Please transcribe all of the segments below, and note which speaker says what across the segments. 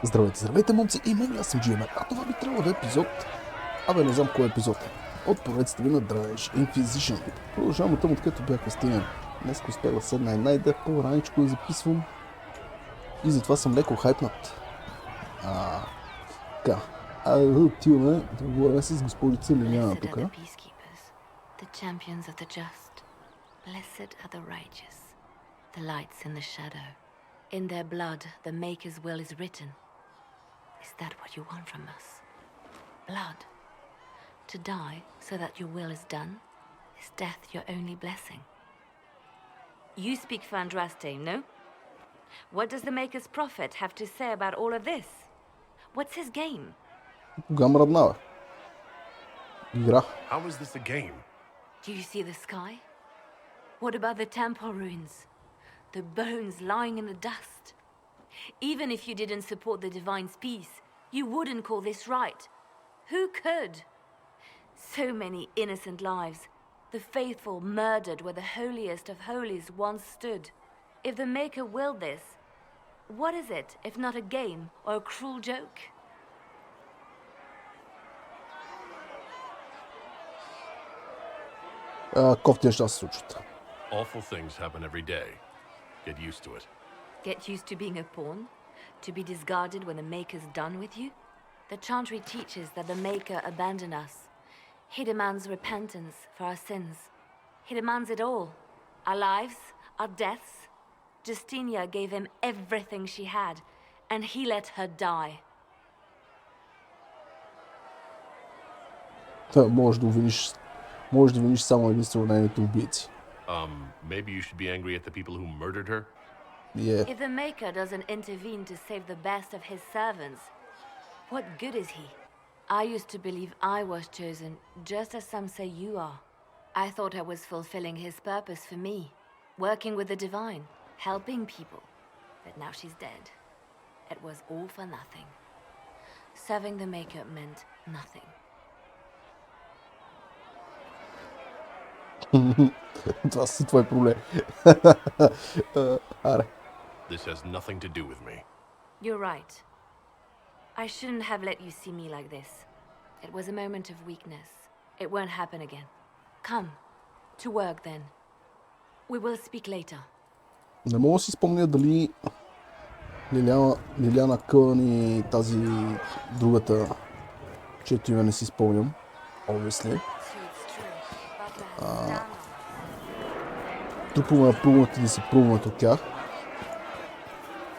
Speaker 1: Здравейте, здравейте, момци и мен, аз съм GMR, а това би трябвало да е епизод. Абе, не знам кой е епизод. От поредицата ви на Inquisition. Продължавам там, откъдето бях стигнал. Днес успях да седна и найда по-раничко да записвам. И затова съм леко хайпнат. Така. Отиваме да говорим с госпожица Лиляна тук.
Speaker 2: The champions of the just, blessed are the righteous, the lights in the shadow. In their blood, the Maker's will is written. Is that what you want from us? Blood? To die so that your will is done? Is death your only blessing? You speak for Andraste, no? What does the Maker's prophet have to say about all of this? What's his game?
Speaker 1: Голяма роднава. Игра.
Speaker 3: How is this a game?
Speaker 2: Do you see the sky? What about the temple ruins? The bones lying in the dust? Even if you didn't support the Divine's peace, you wouldn't call this right. Who could? So many innocent lives. The faithful murdered where the holiest of holies once stood. If the Maker willed this, what is it if not a game or a cruel joke?
Speaker 1: Кофти неща се случват.
Speaker 3: Awful things happen every day. Get used to it.
Speaker 2: Get used to being a pawn? To be discarded when the Maker's done with you? The chantry teaches that the Maker abandoned us. He demands repentance for our sins. He demands it all. Our lives, our deaths. Justinia gave him everything she had, and he let her die.
Speaker 1: Можеш да виниш само единствено нейните убийци.
Speaker 3: Maybe you should be angry at the people who murdered her?
Speaker 1: Yeah.
Speaker 2: If the Maker doesn't intervene to save the best of his servants, what good is he? I used to believe I was chosen, just as some say you are. I thought I was fulfilling his purpose for me, working with the Divine, helping people. But now she's dead. It was all for nothing. Serving the Maker meant nothing.
Speaker 1: Това са твои проблеми. Аре.
Speaker 3: This has nothing to do with me.
Speaker 2: You're right. I shouldn't have let you see me like this. It was a moment of weakness. It won't happen again. Come. To work then. We will speak later.
Speaker 1: Не мога да си спомня дали Лиляна Кълън и тази другата, чието име не си спомням. Obviously. Трупваме да пробват и да се пробват от тях.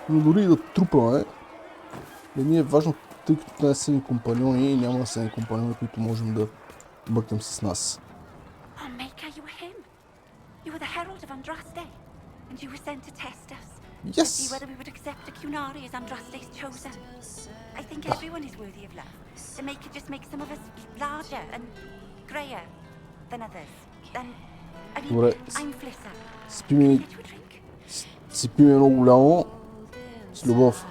Speaker 1: Но дори и да трупаме, не ни е важно, тъй като не са ни компаньони и няма да са ни компаньони, които можем да бъкнем с нас.
Speaker 4: Oh, Maker, you were him. You were the herald of Andraste, and you were sent to test us.
Speaker 1: Yes!
Speaker 4: To see whether we would accept a Cunari as Andraste's chosen. I think everyone is worthy of love. The Maker just makes some of us larger and greyer than others.
Speaker 1: Добре,
Speaker 4: I'm Flissa.
Speaker 1: Сипи ми едно голямо с любов.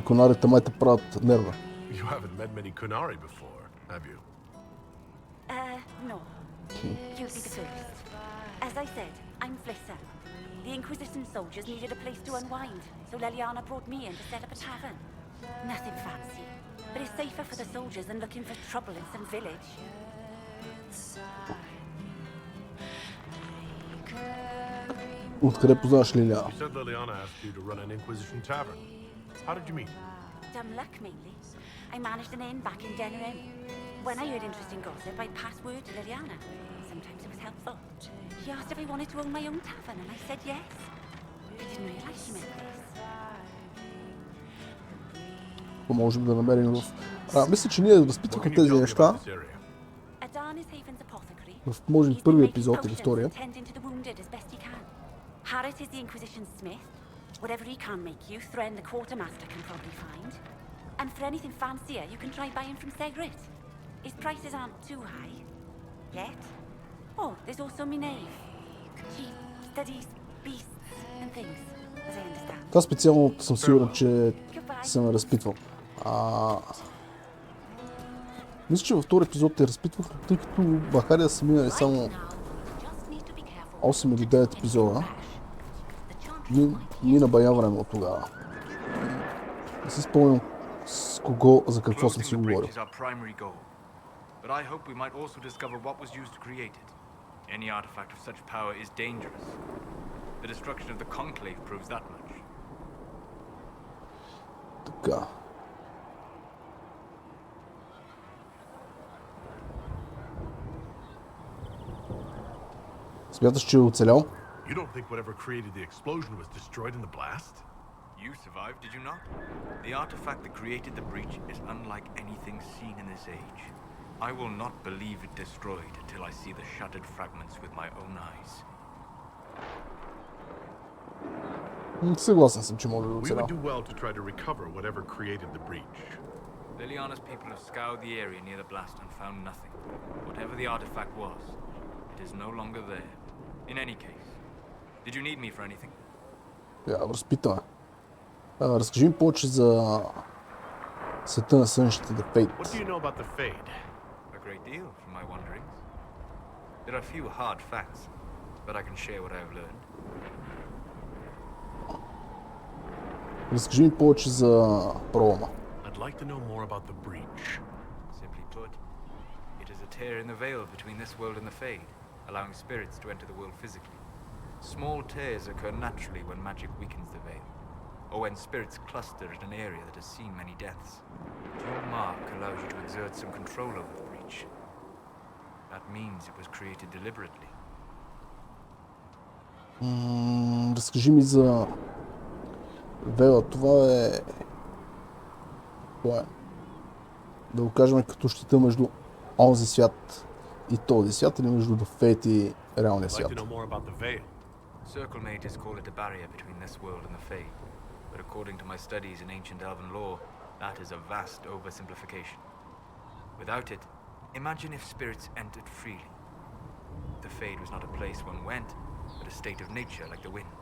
Speaker 1: Конарите май те правят нерва.
Speaker 3: You haven't met many Kunari before, have you?
Speaker 4: No. You'll be the first. As I said, I'm Flissa. The Inquisition soldiers needed a place to unwind, so Leliana brought me in to set up a tavern. Nothing fancy, but it's safer for the soldiers than looking for trouble in some village.
Speaker 1: Откъде познаваш Лиляна?
Speaker 3: You said Liliana asked you to run an Inquisition tavern. How did you meet?
Speaker 4: Dumb luck, mainly. I managed an inn back in Denerim. When I heard interesting gossip, I'd pass word to Liliana. Sometimes it was helpful. She asked if I wanted to own my own tavern, and I said yes. I didn't realize she meant this.
Speaker 1: Можем да намерим в... мисля, че ние разпитвахме тези неща в, може би, първи епизод или втория.
Speaker 4: Harris is the Inquisition smith. Whatever he can make you, Thren the quartermaster can probably find. And for anything fancier, you can try buying from Segrit. His prices aren't too high. Yet. Oh, there's also Minave. She studies beasts and things, as I understand.
Speaker 1: Това специално съм сигурен, че съм разпитвал. Мисля, че във втори епизод те разпитвах, тъй като Бахария са минали само 8 или 9 епизода. Мина бая време от тогава. Не си спомням с кого, за какво съм си говорил.
Speaker 5: But I hope we might also discover what was used to create it. Any artifact of such power is dangerous. The destruction of the Conclave proves that much.
Speaker 1: Така. Смяташ, че е оцелял?
Speaker 3: You don't think whatever created the explosion was destroyed in the blast?
Speaker 5: You survived, did you not? The artifact that created the breach is unlike anything seen in this age. I will not believe it destroyed until I see the shattered fragments with my own eyes.
Speaker 1: Съгласен съм, че може да
Speaker 3: We
Speaker 1: оцелял.
Speaker 3: would do well to try to recover whatever created the breach.
Speaker 5: Liliana's people have scoured the area near the blast and found nothing. Whatever the artifact was, it is no longer there. In any case, did you need me for anything?
Speaker 1: Разпитаме. Разкажи ми повече за света на сънщите, The Fate.
Speaker 3: What do you know about the Fade?
Speaker 5: A great deal from my wanderings. There are few hard facts, but I can share what I have learned.
Speaker 1: Разкажи ми повече за пролома.
Speaker 3: I'd like to know more about the breach.
Speaker 5: Simply put, it is a tear in the veil between this world and the Fade, allowing spirits to enter the world physically. Small tears occur naturally when magic weakens the veil, or when spirits cluster in an area that has seen many deaths. Your mark allows you to exert some control over the breach. That means it was created deliberately.
Speaker 1: Разкажи ми за Вела. Това е... Да го кажем като щита между онзи свят и този свят, или между The Fate и реалния
Speaker 3: I'd
Speaker 1: свят.
Speaker 3: like to know more about the Veil.
Speaker 5: Circle mages call it a barrier between this world and the Fade, but according to my studies in ancient elven lore, that is a vast oversimplification. Without it, imagine if spirits entered freely. The Fade was not a place one went, but a state of nature like the wind.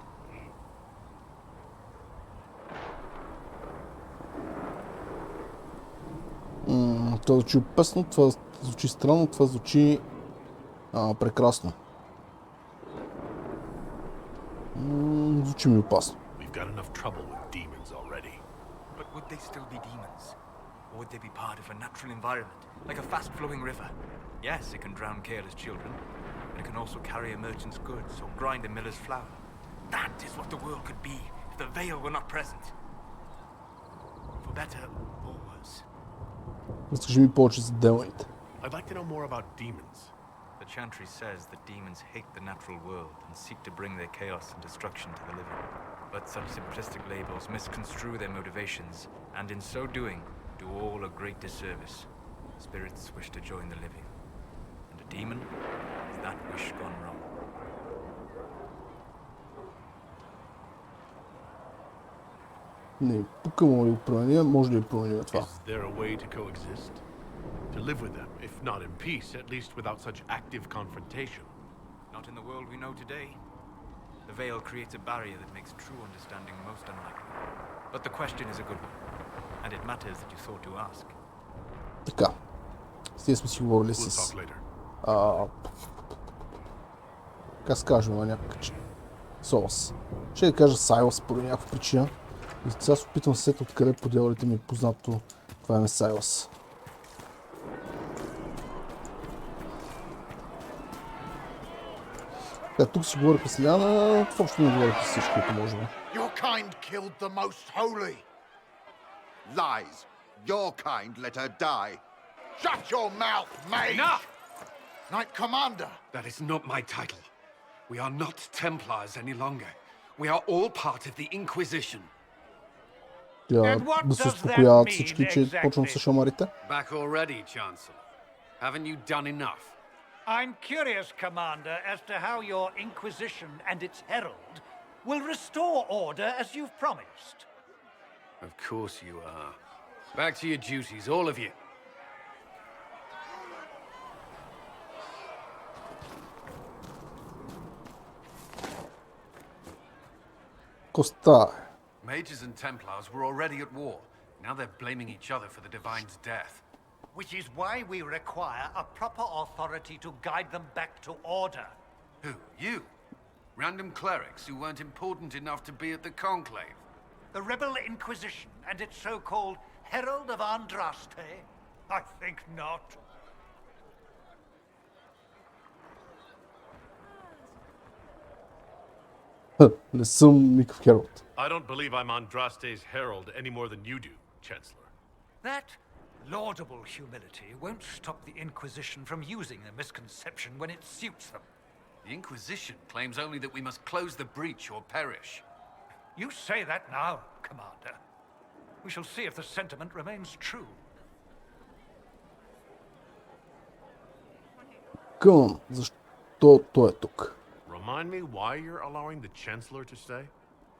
Speaker 1: Това звучи опасно, това звучи странно, това звучи прекрасно. Звучи ми опасно.
Speaker 3: We've got enough trouble with demons already.
Speaker 5: But would they still be demons? Or would they be part of a natural environment, like a fast-flowing river? Yes, it can drown careless children, but it can also carry a merchant's goods or grind a miller's flour. That is what the world could be if the veil were not present. For better or worse.
Speaker 1: Разкажи ми повече за демоните.
Speaker 3: I'd like to know more about demons.
Speaker 5: The chantry says that demons hate the natural world and seek to bring their chaos and destruction to the living. But such simplistic labels misconstrue their motivations, and in so doing, do all a great disservice. Spirits wish to join the living, and a demon is that wish gone wrong.
Speaker 1: Не, тук мога да го променя, може да го променя това.
Speaker 3: Is there a way to coexist? To live with them, if not in peace, at least without such active confrontation.
Speaker 5: Not in the world we know today. The veil creates a barrier that makes true understanding most unlikely. But the question is a good one, and it matters that you thought to ask.
Speaker 1: Така. С тези сме си говорили
Speaker 3: We'll
Speaker 1: с...
Speaker 3: talk later.
Speaker 1: Как се кажем на някакъв Сос. Ще да кажа Сайлас поради някаква причина. И сега се опитвам се сета откъде по дяволите ми е познато това име Сайлас. Тук си говорих с Лиана, въобще не говорих с всички, които може би.
Speaker 6: Your kind killed the most holy. Lies. Your kind let her die. Shut your mouth, mage!
Speaker 7: Enough!
Speaker 6: Knight Commander!
Speaker 7: That is not my title. We are not Templars any longer. We are all part of the Inquisition.
Speaker 1: Да се успокояват всички, че почвам с шамарите.
Speaker 7: Back already, Chancellor. Haven't you done enough?
Speaker 8: I'm curious, Commander, as to how your Inquisition and its herald will restore order as you've promised.
Speaker 7: Of course you are. Back to your duties, all of you.
Speaker 1: Коста.
Speaker 7: Mages and Templars were already at war. Now they're blaming each other for the Divine's death.
Speaker 8: Which is why we require a proper authority to guide them back to order.
Speaker 7: Who? You? Random clerics who weren't important enough to be at the conclave.
Speaker 8: The rebel Inquisition and its so-called Herald of Andraste? I think not.
Speaker 1: Не съм никакъв Хералд.
Speaker 3: I don't believe I'm Andraste's herald any more than you do, Chancellor.
Speaker 8: That laudable humility won't stop the Inquisition from using the misconception when it suits them.
Speaker 7: The Inquisition claims only that we must close the breach or perish.
Speaker 8: You say that now, Commander. We shall see if the sentiment remains true.
Speaker 1: Към, защо той е тук?
Speaker 3: Remind me why you're allowing the Chancellor to stay?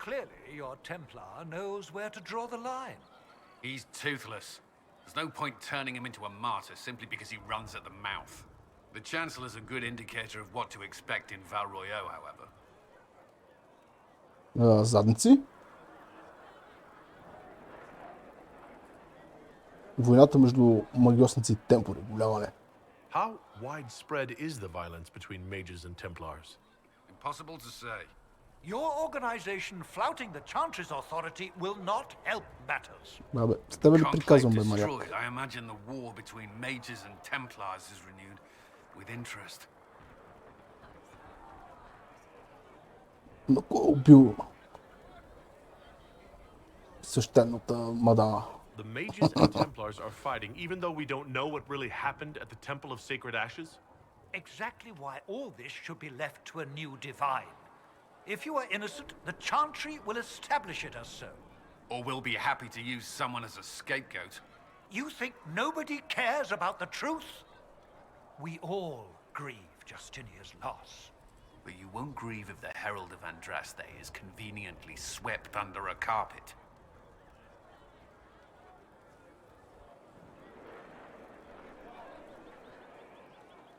Speaker 8: Clearly, your Templar knows where to draw the line.
Speaker 7: He's toothless. There's no point turning him into a martyr simply because he runs at the mouth. The Chancellor's a good indicator of what to expect in Val Royeaux, however.
Speaker 1: Задници? Войната между магиосници и темплари, голяма не.
Speaker 3: How widespread is the violence between mages and Templars?
Speaker 7: Impossible to say.
Speaker 8: Your organization flouting the Chantry's authority will not help matters.
Speaker 1: Абе, с тебе ли
Speaker 7: Conclave
Speaker 1: приказвам, бе,
Speaker 7: destroyed,
Speaker 1: маняк?
Speaker 7: I imagine the war between mages and Templars is renewed with interest.
Speaker 1: Но кой е убил свещената мадама?
Speaker 3: The mages and Templars are fighting even though we don't know what really happened at the Temple of Sacred Ashes?
Speaker 8: Exactly why all this should be left to a new divine. If you are innocent, the Chantry will establish it as so.
Speaker 7: Or we'll be happy to use someone as a scapegoat.
Speaker 8: You think nobody cares about the truth? We all grieve Justinia's loss.
Speaker 7: But you won't grieve if the Herald of Andraste is conveniently swept under a carpet.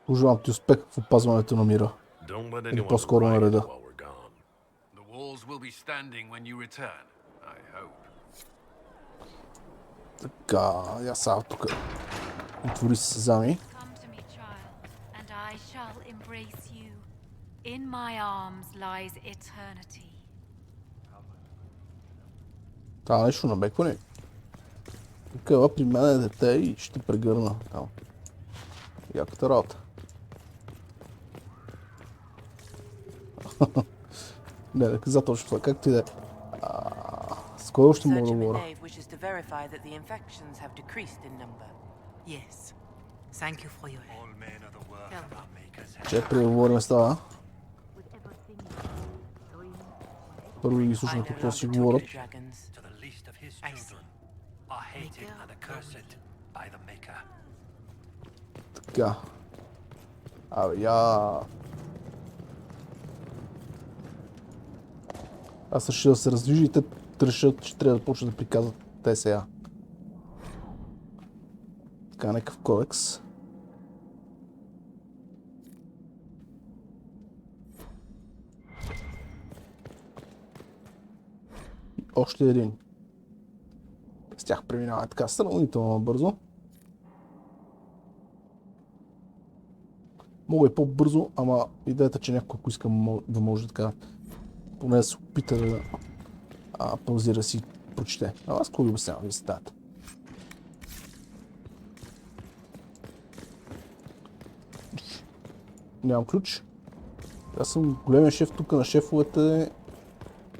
Speaker 1: Пожелавам ти успех в опазването на мира.
Speaker 3: Don't let
Speaker 1: Или
Speaker 3: anyone
Speaker 1: по-скоро на
Speaker 3: riot
Speaker 1: реда.
Speaker 3: while we're gone.
Speaker 7: The walls will be standing when you return, I hope.
Speaker 1: Така, я сега тук. Отвори се Сезами.
Speaker 2: Come to me, child, and I shall embrace you. In my arms lies eternity.
Speaker 1: Това нещо намеква ли? Къва при мен е дете и ще прегърна там. Яката работа. Не, наказателно това, както и да е. Скоро ще мога да
Speaker 9: Surgeon
Speaker 1: говоря.
Speaker 9: Renee wishes to verify that the infections have decreased in number. Yes. Thank you for your help.
Speaker 8: All men are the work of our makers.
Speaker 1: Че преговорим с това. Първо ги
Speaker 9: I
Speaker 1: слушам
Speaker 9: no
Speaker 1: какво си
Speaker 9: longer talk
Speaker 1: говорят.
Speaker 9: to dragons.
Speaker 8: To the least of his
Speaker 9: I see.
Speaker 8: children are hated and accursed by the Maker.
Speaker 1: Така. Абе, я... Аз решил да се раздвижи и те решат, че трябва да почнат да приказват те сега. Така, някакъв кодекс. И още един. С тях преминава така сравнително бързо. Мога и по-бързо, ама идеята, че някой, ако иска да може така, поне да се опита да паузира си прочете. А аз какво ви обяснявам, ви седате. Нямам ключ. Аз съм големия шеф тук на шефовете.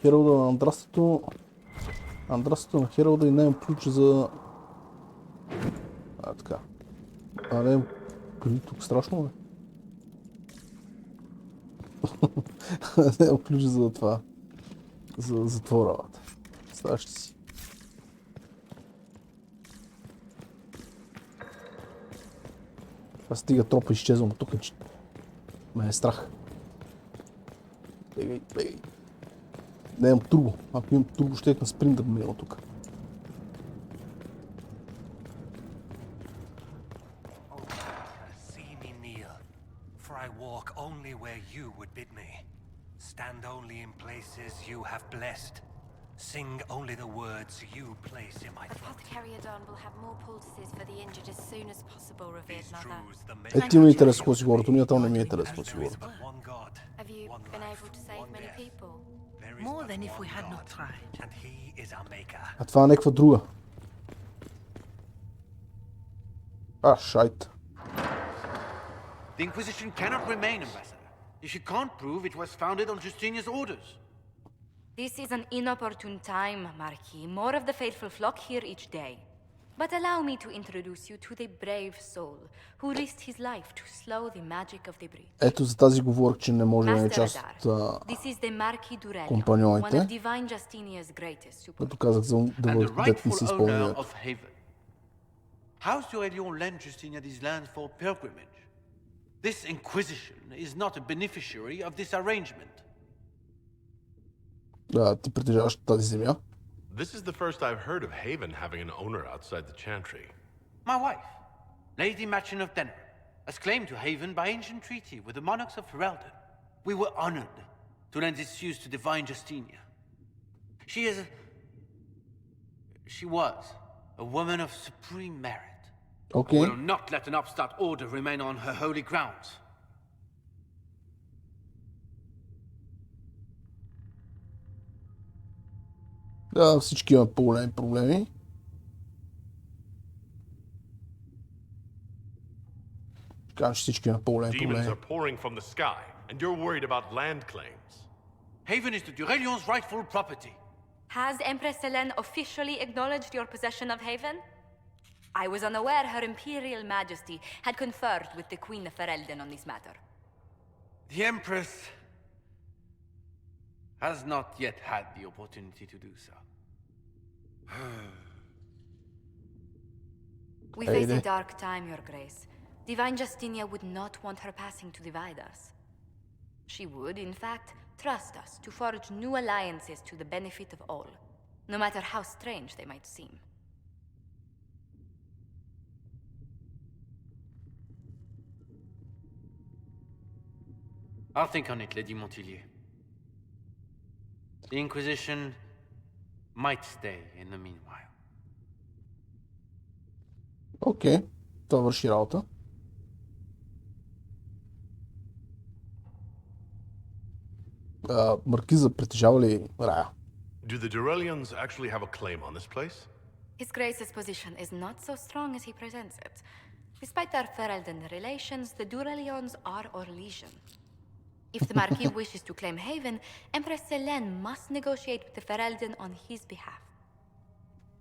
Speaker 1: Хералда на Андрастето. Андрастето на Хералда и нямам ключ за... така. Нямам ключ тук, страшно бе. Нямам ключ за това. За затвората. Ставаш си. Това стига тропа изчезвам от тук, че ме е страх. Бегай, бегай. Не имам турбо. Ако имам турбо, ще на спринт да мина от тук.
Speaker 10: See me kneel, for I walk only where you would bid me. Stand only in places you have blessed. Sing only the words you place in my throat.
Speaker 11: Apothecary Adon will have more poultices for the injured as soon as possible, revered
Speaker 10: These
Speaker 11: mother.
Speaker 10: truths the
Speaker 1: Е,
Speaker 10: maiden
Speaker 1: ти ме интересува какво си говорят, ние там не ми е интересно си говорят.
Speaker 10: but one God,
Speaker 11: Have you
Speaker 10: one
Speaker 11: been
Speaker 10: life,
Speaker 11: able to save
Speaker 10: one
Speaker 11: many
Speaker 10: death.
Speaker 11: people?
Speaker 10: There is
Speaker 9: More
Speaker 10: but
Speaker 9: than if we
Speaker 10: one
Speaker 9: had not
Speaker 10: God,
Speaker 9: tried.
Speaker 10: and he is our maker.
Speaker 1: А това е някаква друга. Шайт.
Speaker 12: The Inquisition cannot remain, Ambassador, if you can't prove it was founded on Justinian's orders.
Speaker 13: This is an inopportune time, Marquis. More of the faithful flock here each day. But allow me to introduce you to the brave soul who risked his life to slow the magic of the breach.
Speaker 1: Ето за тази говорих, че не може да е
Speaker 13: Master
Speaker 1: част
Speaker 13: Adar,
Speaker 1: от
Speaker 13: this is the Marquis Durellion, one
Speaker 1: компаньоните.
Speaker 13: of Divine Justinia's greatest supporters.
Speaker 1: Като казах за
Speaker 12: And the
Speaker 1: дет не си
Speaker 12: rightful
Speaker 1: изпълня.
Speaker 12: owner of Haven. House Durellion lent Justinia these lands for pilgrimage. This Inquisition is not a beneficiary of this arrangement.
Speaker 1: Ти притежаваш тази земя.
Speaker 3: This is the first I've heard of Haven having an owner outside the Chantry.
Speaker 12: My wife, Lady Machin of Denner, has claimed to Haven by ancient treaty with the monarchs of Ferelden. We were honored to lend its use to Divine Justinia. She was a woman of supreme merit.
Speaker 1: Окей.
Speaker 12: Will not let an upstart order remain on her holy grounds.
Speaker 1: Да, всички имат по-големи проблеми. Казвам, че всички имат по-големи
Speaker 3: Demons
Speaker 1: проблеми.
Speaker 3: are pouring from the sky, and you're worried about land claims.
Speaker 12: Haven is the Durellion's rightful property.
Speaker 13: Has Empress Selene officially acknowledged your possession of Haven? I was unaware Her Imperial Majesty had conferred with the Queen of Ferelden on this matter.
Speaker 12: The Empress has not yet had the opportunity to do so.
Speaker 13: We face a dark time, Your Grace. Divine Justinia would not want her passing to divide us. She would, in fact, trust us to forge new alliances to the benefit of all, no matter how strange they might seem.
Speaker 12: I'll think on it, Lady Montillier. The Inquisition might stay in the meanwhile.
Speaker 1: Окей, това върши работа. Маркиза притежава ли рая?
Speaker 3: Do the Durellions actually have a claim on this place?
Speaker 13: His Grace's position is not so strong as he presents it. Despite their Ferelden relations, the Durellions are Orlesian. If the Marquis wishes to claim Haven, Empress Selene must negotiate with the Ferelden on his behalf.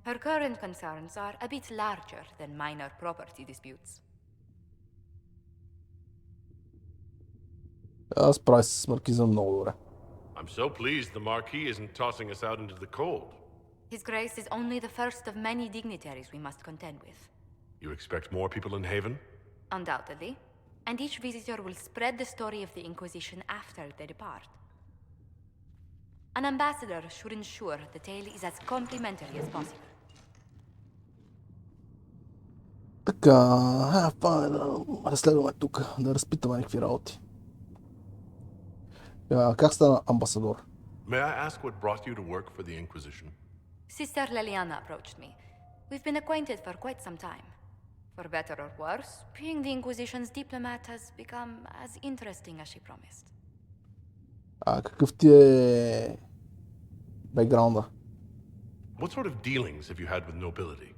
Speaker 13: Her current concerns are a bit larger than minor property disputes.
Speaker 1: Аз правя с Маркиза много добре.
Speaker 3: I'm so pleased the Marquis isn't tossing us out into the cold.
Speaker 13: His Grace is only the first of many dignitaries we must contend with.
Speaker 3: You expect more people in Haven?
Speaker 13: Undoubtedly. And each visitor will spread the story of the Inquisition after they depart. An ambassador should ensure the tale is as complimentary as possible.
Speaker 1: Така, да разследваме тук, да разпитаме някакви работи. Как стана амбасадор?
Speaker 3: May I ask what brought you to work for the Inquisition?
Speaker 13: Sister Leliana approached me. We've been acquainted for quite some time. For better or worse, being the Inquisition's diplomat has become as interesting as she promised.
Speaker 1: Какъв ти е бекграунда?
Speaker 3: What sort of dealings have you had with nobility?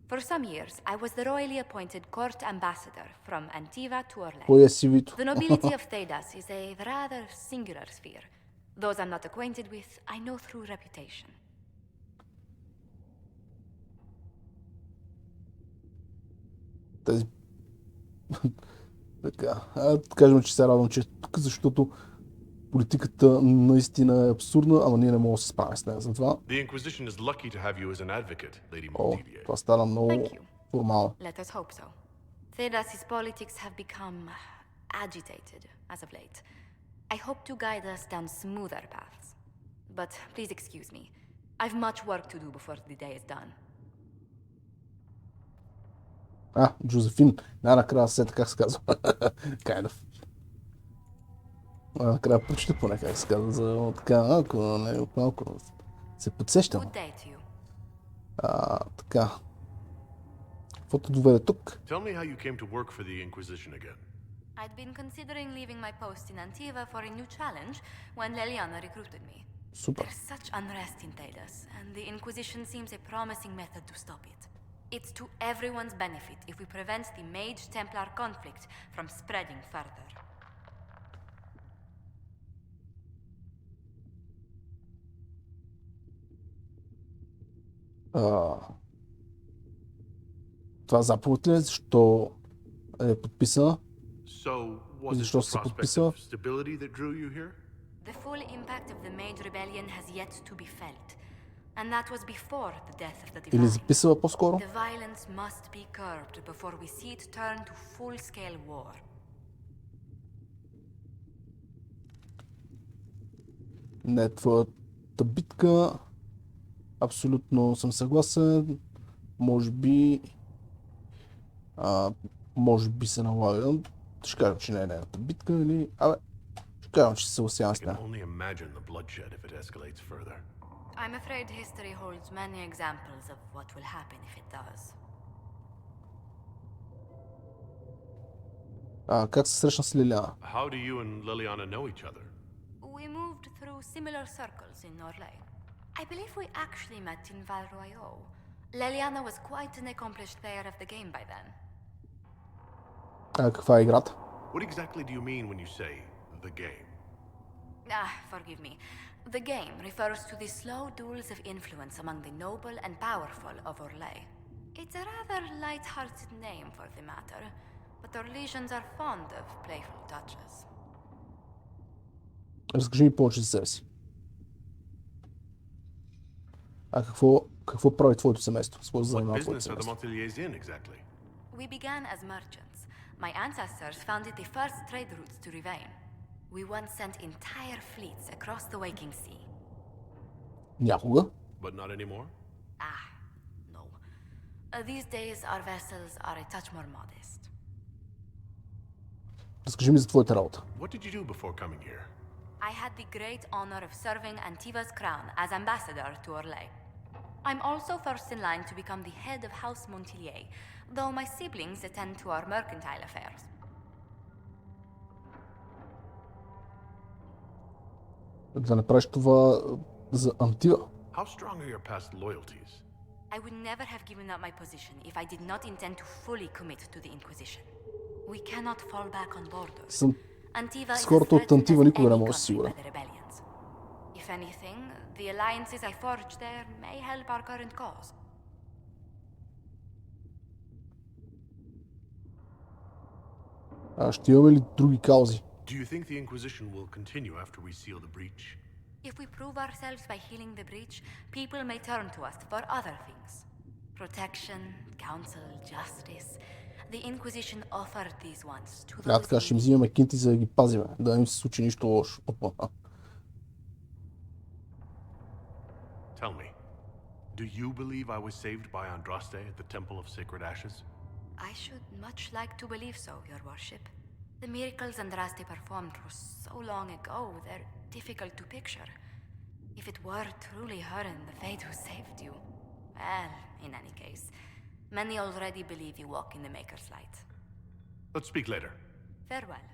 Speaker 13: For some years, I was the royally appointed court ambassador from Antiva to Orleans.
Speaker 1: Кой е CV-то?
Speaker 13: The nobility of Thedas is a rather singular sphere. Those I'm not acquainted with, I know through reputation.
Speaker 1: Тези... така, да кажем, че се радвам, че е тук, защото политиката наистина е абсурдна, ама ние не можем да се справим с нея. Затова...
Speaker 3: The Inquisition is lucky to have you as an advocate, Lady
Speaker 1: О,
Speaker 3: Montillier.
Speaker 1: това стана много формално.
Speaker 13: Let us hope so. Thedas' politics have become agitated as of late. I hope to guide us down smoother paths. But please excuse me. I've much work to do before the day is done.
Speaker 1: Джозефин. Накрая се как се казва. Kind of. Накрая прочета поне как се казва. За така малко се подсещам.
Speaker 13: Good day to you.
Speaker 1: Така. Какво те доведе тук?
Speaker 3: Tell me how you came to work for the Inquisition again.
Speaker 13: I'd been considering leaving my post in Antiva for a new challenge when Leliana recruited me.
Speaker 1: Супер.
Speaker 13: There's such unrest in Thedas, and the Inquisition seems a promising method to stop it. It's to everyone's benefit if we prevent the Mage-Templar conflict from spreading further.
Speaker 1: Това заповед ли е? Защо е подписана?
Speaker 3: So, was it
Speaker 1: Защо
Speaker 3: the
Speaker 1: се
Speaker 3: prospect
Speaker 1: подписала?
Speaker 3: of stability that drew you here?
Speaker 13: The full impact of the Mage Rebellion has yet to be felt, and that was before the death of the Divine.
Speaker 1: Или записала по-скоро?
Speaker 13: The violence must be curbed before we see it turn to full-scale war.
Speaker 1: Не, твоята битка абсолютно съм съгласен. Може би се налага. Ще кажа, че не е нейната битка или... ще кажа, че се съгласявам с нея.
Speaker 13: I'm afraid history holds many examples of what will happen if it does.
Speaker 1: Как се срещна с Лилиана?
Speaker 3: How do you and Liliana know each other?
Speaker 13: We moved through similar circles in Orlais. I believe we actually met in Val Royeaux. Liliana was quite an accomplished player of the game by then.
Speaker 1: Каква е играта?
Speaker 3: What exactly do you mean when you say the game?
Speaker 13: Forgive me. The game refers to the slow duels of influence among the noble and powerful of Orlais. It's a rather light-hearted name for the matter, but Orlesians are fond of playful touches.
Speaker 1: Разкажи ми повече за себе си. Какво прави твоето семейство?
Speaker 3: What business are the Montpelliers in exactly?
Speaker 13: We began as merchants. My ancestors founded the first trade routes to Rivain. We once sent entire fleets across the waking sea.
Speaker 1: Някога?
Speaker 3: But not anymore?
Speaker 13: No. These days our vessels are a touch more modest.
Speaker 1: Разкажи ми за твоята работа.
Speaker 3: What did you do before coming here?
Speaker 13: I had the great honor of serving Antiva's crown as ambassador to Orlais. I'm also first in line to become the head of House Montpellier, though my siblings attend to our mercantile affairs.
Speaker 1: Да направиш това за Антива?
Speaker 3: How strong are your past loyalties?
Speaker 13: I would never have given up my position if I did not intend to fully commit to the Inquisition. We cannot fall back on borders.
Speaker 1: С хората от Антива никога не може да си сигурен.
Speaker 13: If anything, the alliances I forged there may help our current cause.
Speaker 1: Ще имаме ли други каузи?
Speaker 3: Do you think the Inquisition will continue after we seal the breach?
Speaker 13: If we prove ourselves by healing the breach, people may turn to us for other things. Protection, counsel, justice. The Inquisition offered these ones to those...
Speaker 1: Така ще им взимаме кинти, за да ги пазиме, да не им се случи нищо лошо.
Speaker 3: Tell me, do you believe I was saved by Andraste at the Temple of Sacred Ashes?
Speaker 13: I should much like to believe so, Your Worship. The miracles Andraste performed were so long ago, they're difficult to picture. If it were truly her and the Fate who saved you... Well, in any case, many already believe you walk in the Maker's light.
Speaker 3: Let's speak later.
Speaker 13: Farewell.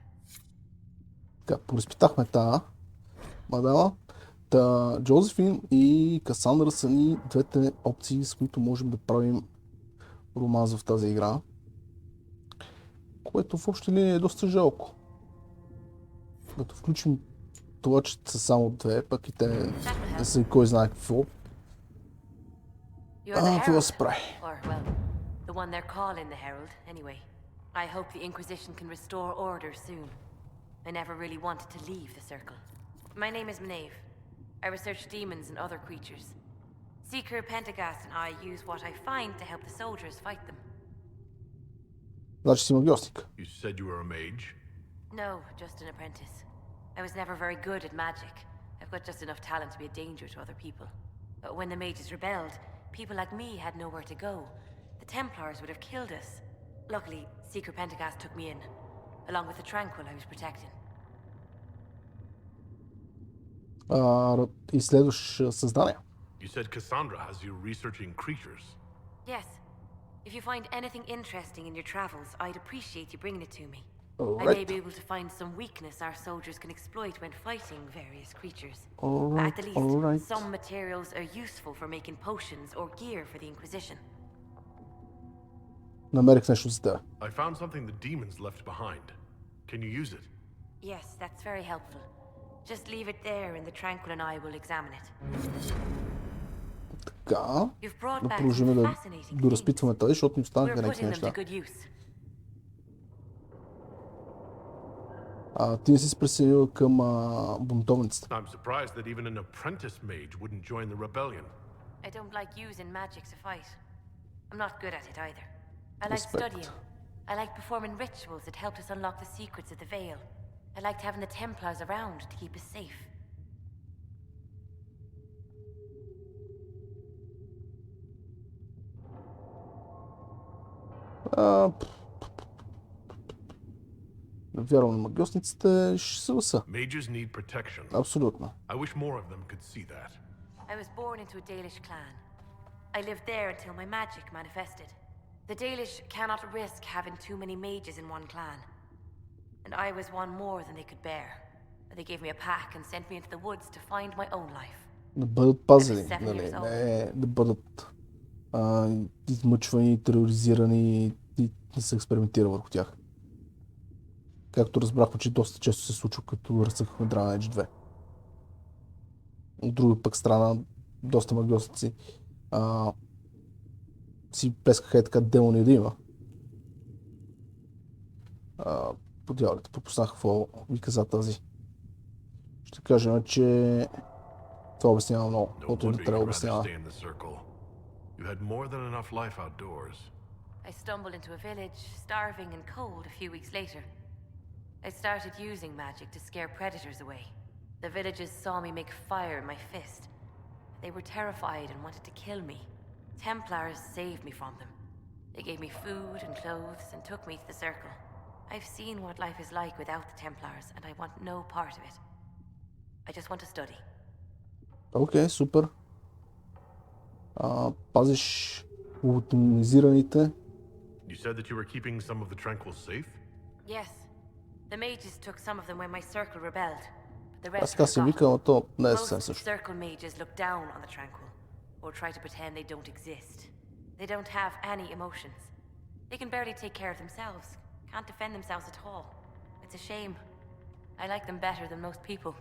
Speaker 1: Така, поразпитахме тази мадама. Джозефин и Касандра са ни двете опции, с които можем да правим романс в тази игра. Което в общи линии е доста жалко. Като включим това, че са само две, пък и те не са кой знае какво. Това се прави.
Speaker 14: The one they're calling the Herald, anyway. I hope the Inquisition can restore order soon. I never really wanted to leave the Circle. My name is Maeve. I research demons and other creatures. Seeker Pentagast and I use what I find to help the soldiers fight them.
Speaker 1: Значи си магиосник.
Speaker 3: You said you were a mage?
Speaker 14: No, just an apprentice. I was never very good at magic. I've got just enough talent to be a danger to other people. But when the mages rebelled, people like me had nowhere to go. The Templars would have killed us. Luckily, Seeker Pentagast took me in, along with the Tranquil I was protecting.
Speaker 1: Изследваш създания?
Speaker 3: You said Cassandra has you researching creatures.
Speaker 14: Yes. If you find anything interesting in your travels, I'd appreciate you bringing it to me.
Speaker 1: All
Speaker 14: I may
Speaker 1: right.
Speaker 14: be able to find some weakness our soldiers can exploit when fighting various creatures.
Speaker 1: All right,
Speaker 14: At the least,
Speaker 1: all right.
Speaker 14: some materials are useful for making potions or gear for the Inquisition.
Speaker 1: Намерих нещо за теб.
Speaker 3: I found something the demons left behind. Can you use it?
Speaker 14: Yes, that's very helpful. Just leave it there and the Tranquil and I will examine it.
Speaker 1: Така,
Speaker 14: You've brought
Speaker 1: да
Speaker 14: back
Speaker 1: продължим
Speaker 14: some
Speaker 1: да
Speaker 14: fascinating
Speaker 1: доразпитваме тази, защото ни
Speaker 14: We're
Speaker 1: останаха някакви
Speaker 14: putting them to
Speaker 1: неща.
Speaker 14: good use.
Speaker 1: Ти не си се присъединил към бунтовницата.
Speaker 3: I'm surprised that even an apprentice mage wouldn't join the rebellion.
Speaker 14: I don't like using magic to fight. I'm not good at it either. I like
Speaker 1: Respect.
Speaker 14: studying. I like performing rituals that helped us unlock the secrets of the Veil. I liked having the Templars around to keep us safe.
Speaker 1: Вярвам на магиосниците, ще се лъса.
Speaker 3: Mages need protection.
Speaker 1: Абсолютно.
Speaker 3: I wish more of them could see that.
Speaker 14: I was born into a Dalish clan. I lived there until my magic manifested. The Dalish cannot risk having too many mages in one clan. And I was one more than they could bear. They gave me a pack and sent me into the woods to find my own life.
Speaker 1: Да бъдат пазени,
Speaker 14: Seven
Speaker 1: нали?
Speaker 14: years old.
Speaker 1: Не да бъдат измъчвани, тероризирани и да се експериментира върху тях. Както разбрахме, че доста често се случва, като разсъхахме Dragon Age 2. От друга пък страна, доста магиосници си плескаха и така демони да има. По дяволите, пропуснах какво ми каза тази. Ще кажем, че това обяснява много,
Speaker 3: No
Speaker 1: каквото и да
Speaker 3: wonder
Speaker 1: трябва да
Speaker 3: you'd rather
Speaker 1: обяснява.
Speaker 3: stay in the circle. You had more than enough life outdoors.
Speaker 14: I stumbled into a village, starving and cold, a few weeks later. I started using magic to scare predators away. The villagers saw me make fire in my fist. They were terrified and wanted to kill me. Templars saved me from them. They gave me food and clothes and took me to the circle. I've seen what life is like without the Templars, and I want no part of it. I just want to study.
Speaker 1: Окей, супер. Пазиш лутинизираните.
Speaker 3: You said that you were keeping some of the Tranquil safe?
Speaker 14: Yes. The mages took some of them when my circle rebelled. But the
Speaker 1: Аз
Speaker 14: rest
Speaker 1: така
Speaker 14: were
Speaker 1: си
Speaker 14: forgotten.
Speaker 1: викам, но то не е
Speaker 14: Most
Speaker 1: съвсем също.
Speaker 14: circle mages look down on the Tranquil, or try to pretend they don't exist. They don't have any emotions. They can barely take care of themselves, can't defend themselves at all. It's a shame. I like them better than most people.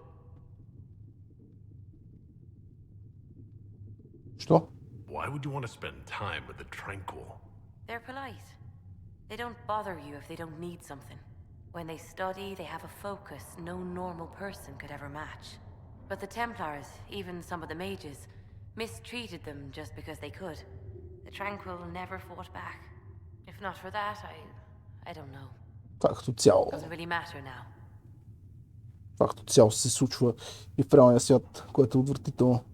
Speaker 1: Що?
Speaker 3: Why would you want to spend time with the Tranquil?
Speaker 14: They're polite. They don't bother you if they don't need something. When they study, they have a focus no normal person could ever match. But the Templars, even some of the mages, mistreated them just because they could. The Tranquil never fought back. If not for that, I don't know.
Speaker 1: Това като цяло.
Speaker 14: Doesn't really matter now.
Speaker 1: Това като цяло се случва и в реалния свят, което е отвратително.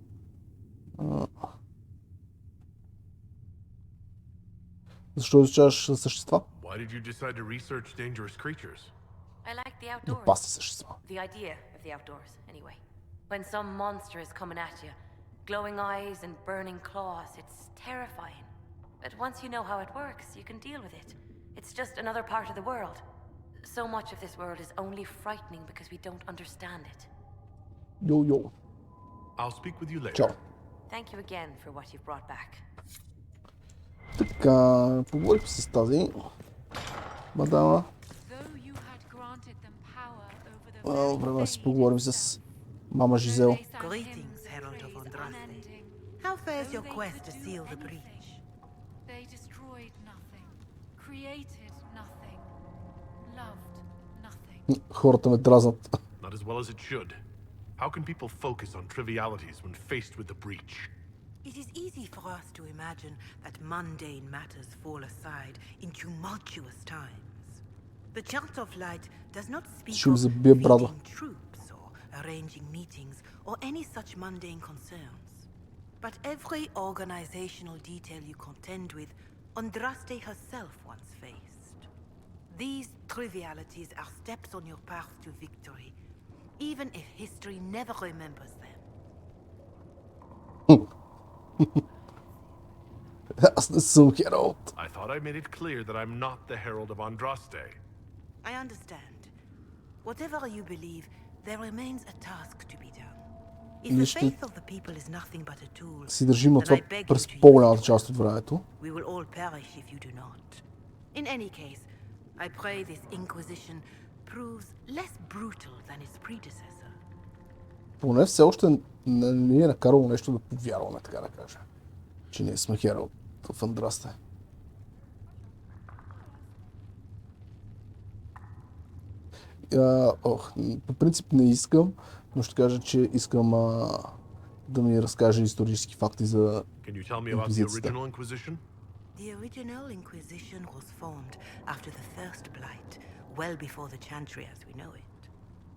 Speaker 1: Защо изучаваш същества?
Speaker 3: Why did you decide to research dangerous creatures?
Speaker 14: I like the outdoors.
Speaker 1: Опасни същества.
Speaker 14: The idea of the outdoors, anyway. When some monster is coming at you, glowing eyes and burning claws, it's terrifying. But once you know how it works, you can deal with it. It's just another part of the world. So much of this world is only frightening because we don't understand it.
Speaker 1: Йо-йо.
Speaker 3: I'll speak with you later.
Speaker 1: Чао.
Speaker 14: Thank you again for what you've brought back.
Speaker 1: Така, поговорихме с тази мадама. Време да си поговорим с мама Жизел.
Speaker 9: Greetings, Herald of Andraste. How fares your quest to seal the breach?
Speaker 11: They destroyed nothing, created nothing, loved nothing.
Speaker 1: Хората ме дразнат.
Speaker 3: Not as well as it should. How can people focus on trivialities when faced with the breach?
Speaker 9: It is easy for us to imagine that mundane matters fall aside in tumultuous times. The Chant of Light does not speak
Speaker 1: Ще им
Speaker 9: of
Speaker 1: забия брада.
Speaker 9: leading troops or arranging meetings or any such mundane concerns. But every organizational detail you contend with, Andraste herself once faced. These trivialities are steps on your path to victory, even if history never remembers them.
Speaker 1: Аз не съм Хералд.
Speaker 3: I thought I made it clear that I'm not the Herald of Andraste.
Speaker 9: I understand. Whatever you believe, there remains a task to be done. If
Speaker 1: Ние
Speaker 9: the
Speaker 1: ще
Speaker 9: faith of the people is nothing but a tool,
Speaker 1: си държим на
Speaker 9: then
Speaker 1: това
Speaker 9: I beg you
Speaker 1: през
Speaker 9: to
Speaker 1: по-голямата
Speaker 9: use
Speaker 1: част от времето.
Speaker 9: it. We will all perish if you do not. In any case, I pray this Inquisition proves less brutal than its predecessor.
Speaker 1: Поне все още не ни е накарало нещо да повярваме, така да кажа. Че ние сме Хералд в Андрасте. По принцип не искам, но ще кажа, че искам да ми разкаже исторически факти за
Speaker 3: Can you tell me about the
Speaker 1: Инквизицията.
Speaker 3: original Inquisition?
Speaker 9: The original Inquisition was formed after the First Blight, well before the Chantry as we know it.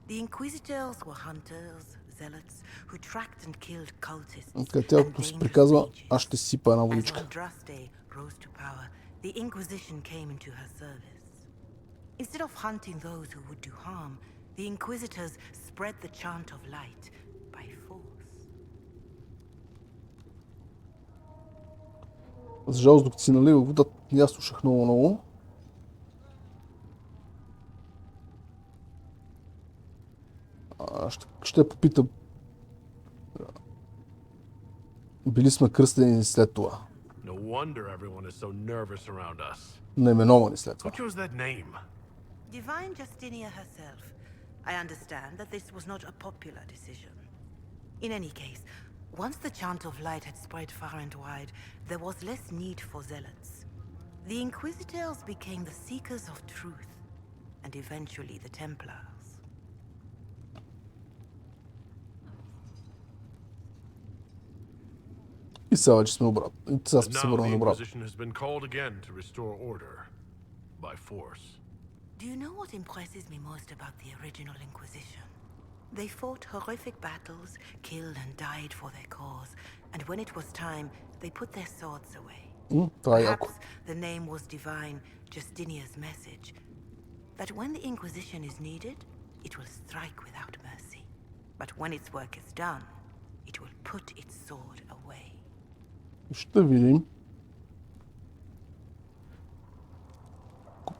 Speaker 9: The Inquisitors were hunters, zealots, who tracked and killed cultists.
Speaker 1: Така, тя като си приказва, аз ще си сипа една
Speaker 9: As
Speaker 1: водичка.
Speaker 9: Andraste rose to power, the Inquisition came into her service. Instead of hunting those who would do harm, the Inquisitors spread the chant of light by force.
Speaker 1: За жалост, докато си налива вода, аз слушах много. Ще я попитам. Били сме кръстени след това.
Speaker 3: No wonder everyone is so nervous around us.
Speaker 1: Наименовани след това.
Speaker 3: Who chose that name?
Speaker 9: Divine Justinia herself. I understand that this was not a popular decision. In any case, once the chant of light had spread far and wide, there was less need for zealots. The Inquisitors became the seekers of truth, and eventually the Templars.
Speaker 1: И сега вече сме обратно. И сега сме се
Speaker 3: Now the
Speaker 1: върнали обратно.
Speaker 3: Inquisition has been called again to restore order by force.
Speaker 9: Do you know what impresses me most about the original Inquisition? They fought horrific battles, killed and died for their cause, and when it was time, they put their swords away.
Speaker 1: Това е яко.
Speaker 9: Perhaps the name was divine, Justinia's message. That when the Inquisition is needed, it will strike without mercy. But when its work is done, it will put its sword away.
Speaker 1: Ще видим.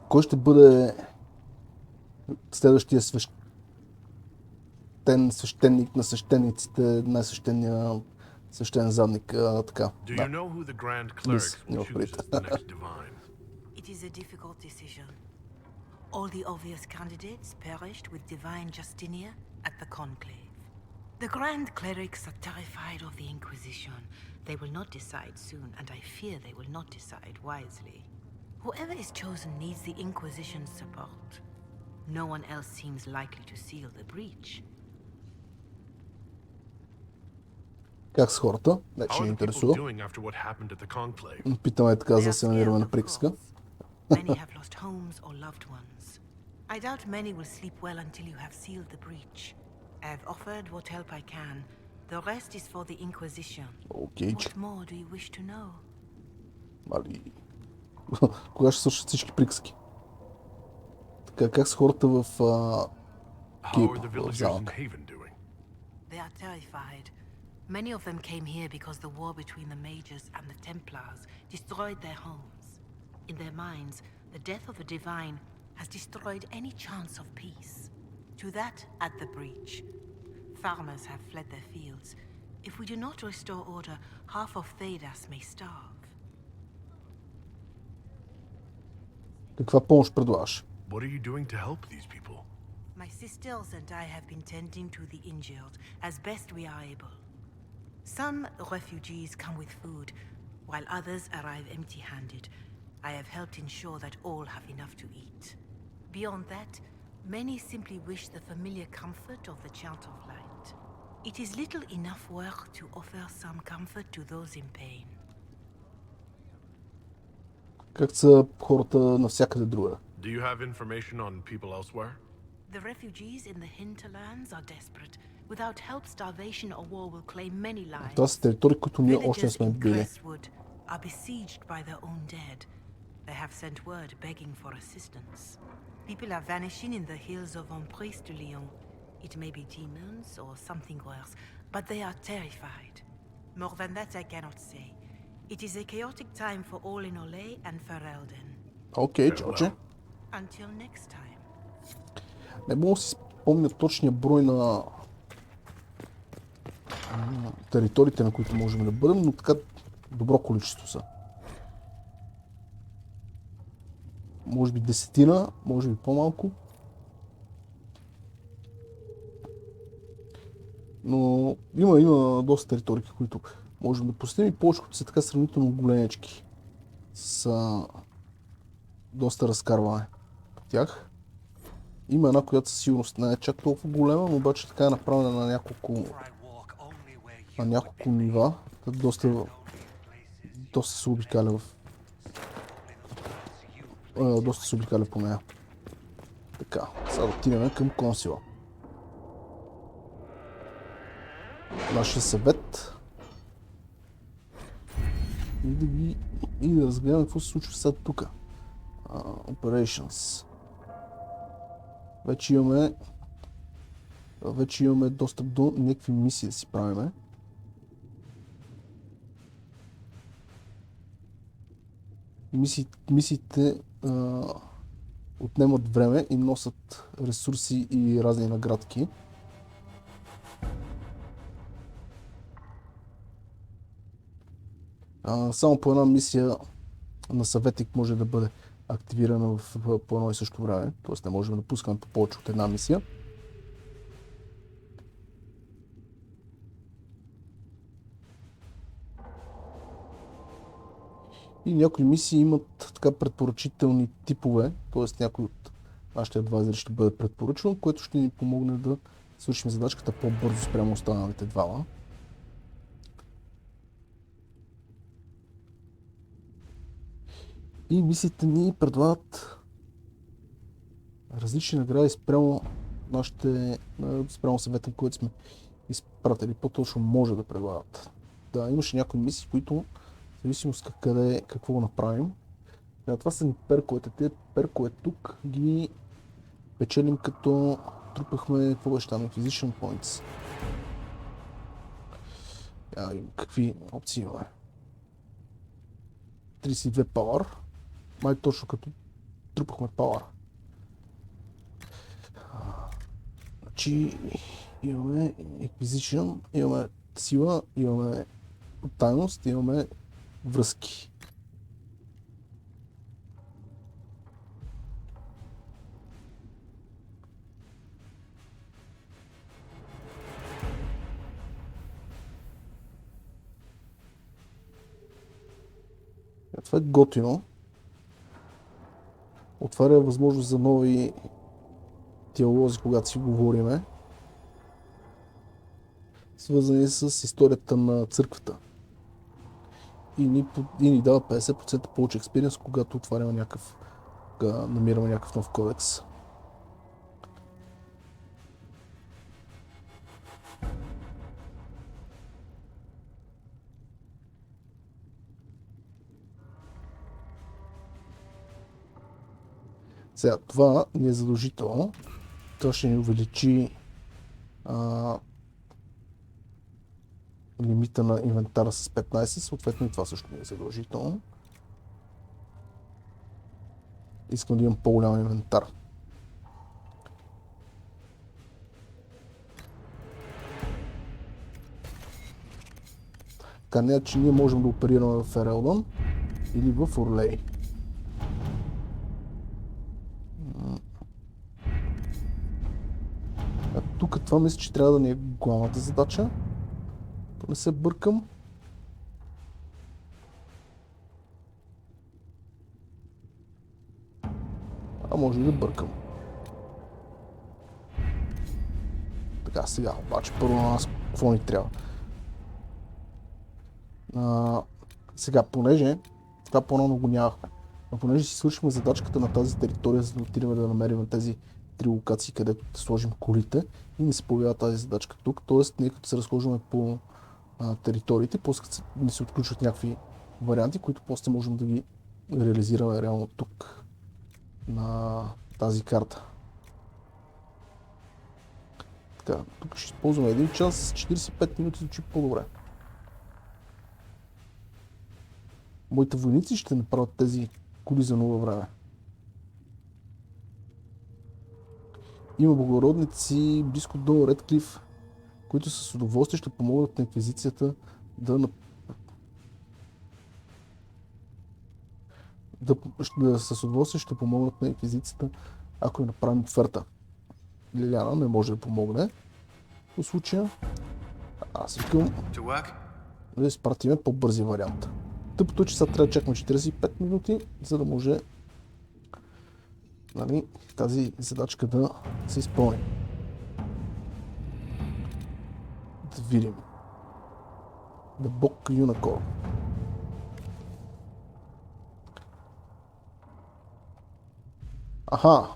Speaker 1: Кой ще бъде следващия свещеник на свещениците, най-свещения свещен задник, така.
Speaker 3: Do you know who the Grand Clerics will choose as the next divine?
Speaker 9: It is a difficult decision. All the obvious candidates perished with divine Justinia at the conclave. The Grand Clerics are terrified of the Inquisition. They will not decide soon, and I fear they will not decide wisely. Whoever is chosen needs the Inquisition's support. No one else seems likely to seal the breach.
Speaker 1: Как с хората? Не,
Speaker 3: How
Speaker 1: че
Speaker 3: are
Speaker 1: ни
Speaker 3: the people
Speaker 1: интересува.
Speaker 3: doing after what happened at the conclave?
Speaker 1: Питаме така, за да се намираме на приказка.
Speaker 9: Many have lost homes or loved ones. I doubt many will sleep well until you have sealed the breach. I have offered what help I can. The rest is for the Inquisition.
Speaker 1: Окей,
Speaker 9: What more do you wish to know?
Speaker 1: Али... Кога ще свършат всички приказки? Така, как с хората в Кейп, в замъка?
Speaker 9: They are terrified. Many of them came here because the war between the Mages and the Templars destroyed their homes. In their minds, the death of the Divine has destroyed any chance of peace. To that, add the breach. Farmers have fled their fields. If we do not restore order, half of Thedas may starve.
Speaker 1: Каква помощ предлагаш?
Speaker 3: What are you doing to help these people?
Speaker 9: My sisters and I have been tending to the injured as best we are able. Some refugees come with food, while others arrive empty-handed. I have helped ensure that all have enough to eat. Beyond that, many simply wish the familiar comfort of the chant of light. It is little enough work to offer some comfort to those in pain.
Speaker 1: Как са хората навсякъде друга?
Speaker 3: Do you have information on people elsewhere?
Speaker 9: The refugees in the hinterlands are desperate. Without help, starvation or war will claim many lives.
Speaker 1: Това са територии, които ние още не сме били.
Speaker 9: Crestwood are besieged by their own dead. They have sent word begging for assistance. People are vanishing in the hills of Emprise de Lyon. It may be demons or something worse, but they are terrified. More than that I cannot say. It is a chaotic time for all in Olay and Ferelden.
Speaker 1: Окей, чоче.
Speaker 9: Until next time.
Speaker 1: Не мога да си спомня точния брой на териториите, на които можем да бъдем, но така добро количество са. Може би 10, може би по-малко. Но има доста територии, които можем да посетим и повечето са така сравнително големички. С доста разкарване по тях. Има една, която със сигурност не е чак толкова голема, но обаче така е направена на няколко нива. Доста се обикаля по нея. Така, сега отиваме към консила. Нашия съвет. И да разгледаме какво се случва сега тук. Operations. Вече имаме достъп до някакви мисии да си правиме. Мисиите отнемат време и носят ресурси и разни наградки. Само по една мисия на съветник може да бъде активирана по едно и също време, т.е. не можем да пускаме по повече от една мисия. И някои мисии имат така предпоръчителни типове, т.е. някой от нашите адвайзери ще бъде препоръчван, което ще ни помогне да свършим задачката по-бързо спрямо останалите двама. И мисиите ни предлагат различни награди спрямо съвета, който сме изпратили. По-точно може да предлагат. Да, имаше някои мисии, които в зависимост какво направим. Това са ни перковете. Те перкове тук ги печелим като трупахме, какво беше там, Inquisition points. Какви опции имаме? 32 power. Май точно като трупахме power. Значи имаме Inquisition, имаме сила, имаме тайност, имаме връзки. Това е готино. Отваря възможност за нови диалози, когато си говориме, свързани с историята на църквата. И ни дава 50% повече експириенс, когато отваряме намираме някакъв нов кодекс. Сега, това ни е задължително. Това ще ни увеличи лимита на инвентара с 15, съответно и това също ни е задължително. Искам да имам по-голям инвентар. Така не, че ние можем да оперираме в Ferelden или в Орлей. Тук това мисля, че трябва да ни е главната задача. Да не се бъркам. А може и да бъркам. Така, сега обаче първо на нас какво ни трябва. Сега, понеже това по-рано го нямахме, но понеже си свършим задачката на тази територия, за да отидем да намерим тези 3 локации, където да сложим колите и не се появява тази задачка тук, т.е. ние като се разхождаме по териториите, после ни се отключват някакви варианти, които после можем да ги реализираме реално тук на тази карта. Така, тук ще използваме 1 час, 45 минути звучи по-добре. Моите войници ще направят тези коли за ново време. Има благородници близко до Редклиф, които с удоволствие ще помогнат на Инквизицията с удоволствие ще помогнат на Инквизицията, ако я направим оферта. Лиляна не може да помогне. По случая аз викам да изпратиме по-бързи вариант. Тъпото е, че сега трябва да чакаме 45 минути, за да може тази задачка да се изпълни. Да видим. The Book Unicorn. Аха!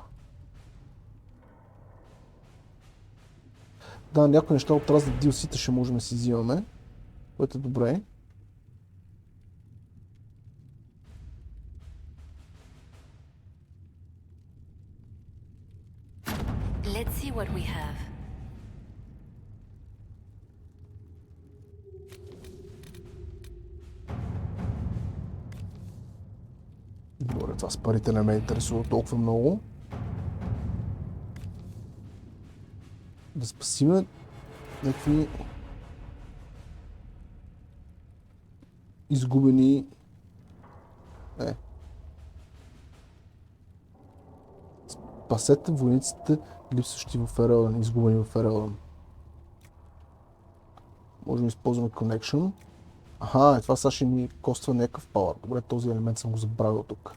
Speaker 1: Да, някои неща от разни DLC-та ще можем да си взимаме, което е добре.
Speaker 2: Let's see what we have.
Speaker 1: Добре, това с парите не ме интересува толкова много. Да спасиме някакви изгубени... Спасете войниците, липсващи в Ерелдън, изгубени в Ерелдън. Можем да използваме Connection. Аха, това сега ще ни коства някакъв пауър. Добре, този елемент съм го забравил тук.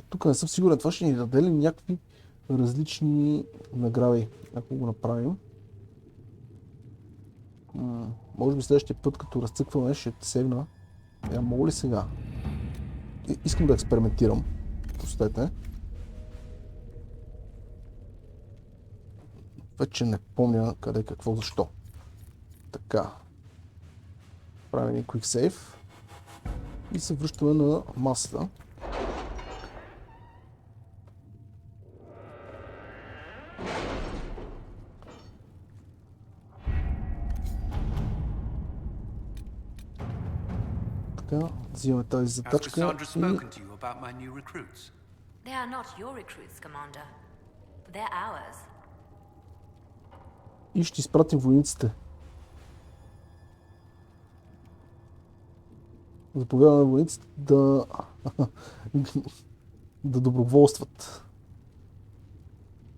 Speaker 1: Тук не съм сигурен, това ще ни даде ли някакви различни награди, ако го направим. Може би следващия път, като разцъкваме, ще сегна. Мога ли сега? Искам да експериментирам. Простете. Вече не помня къде, какво, защо. Така. Правим и Quick Save. И се връщаме на масата. Взимаме тази задачка и...
Speaker 2: They are not your recruits, Commander. They're ours.
Speaker 1: И ще изпратим войниците. Заповядаме на войниците да... да доброволстват.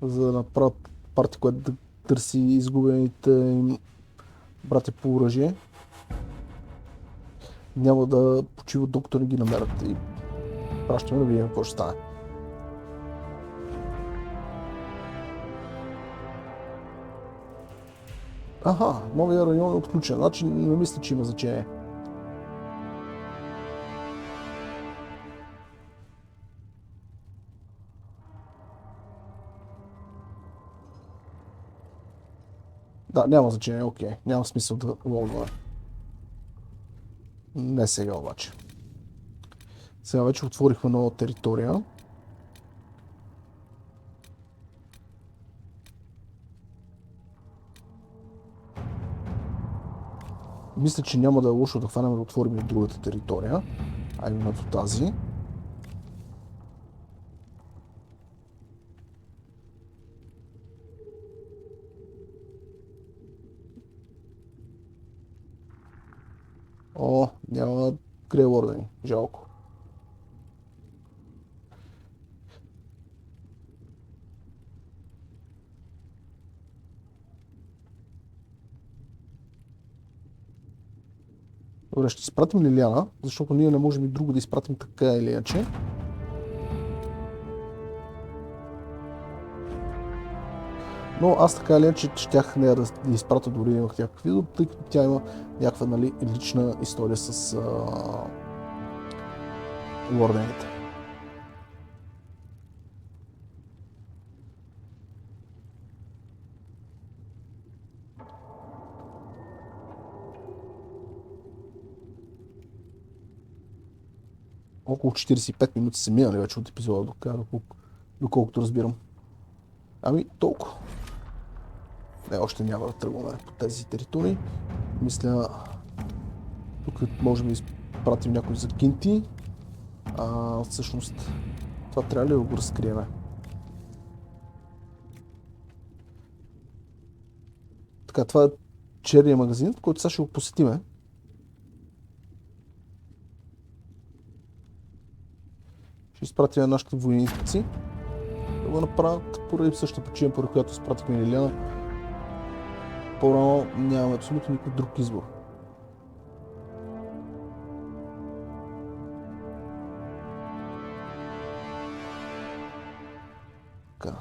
Speaker 1: За да направят партия, която да търси изгубените им братя по оръжие. Няма да почиват докато не ги намерят и пращаме да видим какво ще стане. Аха, новия район е отключен, значи не мисля, че има значение. Да, няма значение, окей, няма смисъл да логваме. Не сега обаче. Сега вече отворихме нова територия. Мисля, че няма да е лошо да хванем да отворим и другата територия, а именно тази. О, няма Грей ордени. Жалко. Добре, ще изпратим Лиляна, защото ние не можем и друго да изпратим така или иначе. Но аз така или иначе щях нея да изпратя, дори имах някакъв видео, тъй като тя има някаква лична история с ордените. Около 45 минути са минали вече от епизода до Доколкото разбирам. Ами, толкова. Не, още няма да тръгваме по тези територии. Мисля, тук можем да изпратим някой за кинти. Всъщност, това трябва ли да го разкриеме? Така, това е черния магазин, който сега ще го посетиме. Ще изпратим нашите войници да го направят поради същата причина, поради която изпратихме Лилиана. По-рано нямаме абсолютно никакъв друг избор. Така.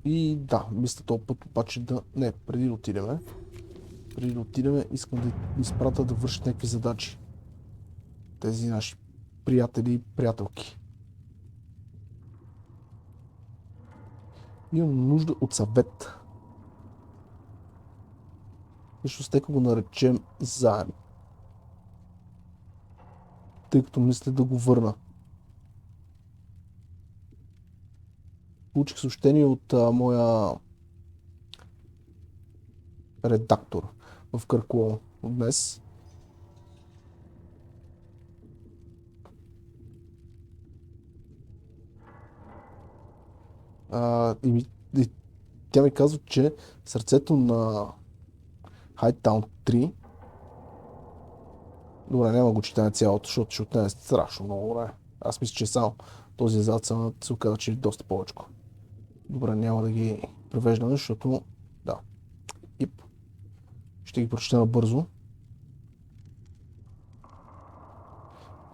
Speaker 1: И да, мисля този път обаче да... Не, преди да отидеме, искам да изпратя да вършат някакви задачи. Тези наши приятели и приятелки. Имам нужда от съвет. Също стека го наречем заем. Тъй като мисля да го върна. Получих съобщение от моя редактор в Къркло днес. И тя ми казва, че сърцето на Хайтаун 3. Добре, няма го читане цялото, защото ще отнеме страшно много време. Аз мисля, че само този зад се оказа, че е доста повече. Добре, няма да ги превеждаме, защото да. Ип. Ще ги прочета набързо.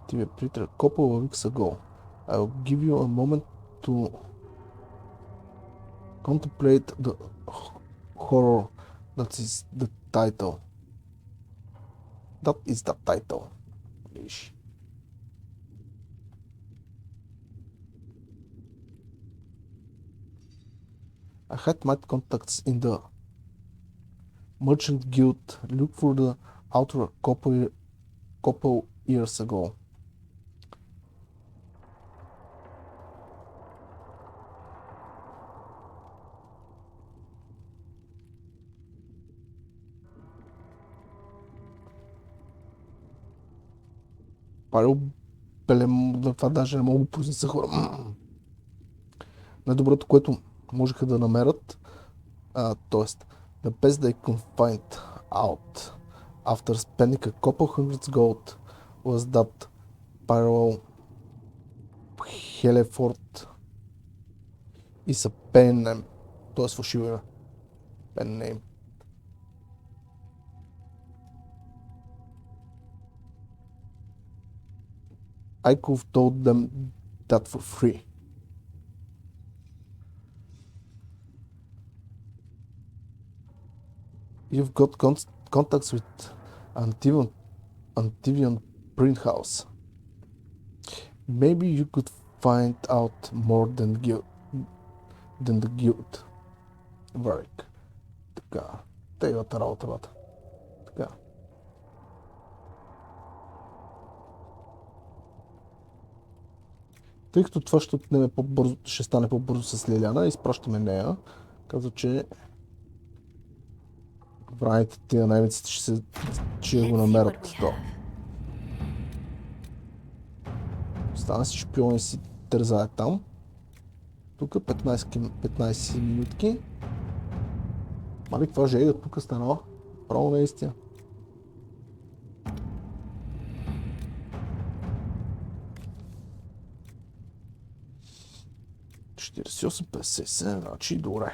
Speaker 1: Ти ме притра. Couple of weeks ago. I will give you a moment to contemplate the horror that is the title. That is the title. Виж. I had my contacts in the Merchant Guild. Look for the author couple years ago. Това даже не мога да произнеса хора. Най-доброто, което можеха да намерят, т.е. the best they could find out after spending a couple hundred gold was that parallel Helefort is a pen name, т.е. фалшиво име. Pen name. I could have told them that for free. You've got contacts with Antivian print house. Maybe you could find out more than the guild. Varric. Така. Тейлата работа, бата. Така. Тъй като това ще отнеме по-бързо, ще стане по-бързо с Лиляна, изпращаме нея. Казва, че враните тия наймиците ще го намерят. Стана си шпион и си тързае там. Тук 15 минутки. Мали, каква жега тук станала? Право наистина. Значи добре.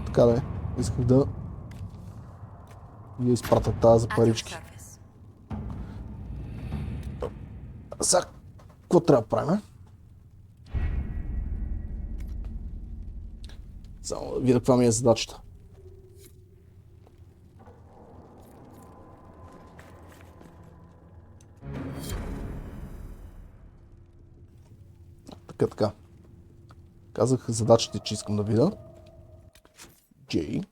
Speaker 1: Така да е. Исках да ви изпратя тази за парички. Сега, какво трябва да правим? Само да видя каква ми е задачата. Така. Казах задачите, че искам да видя. J.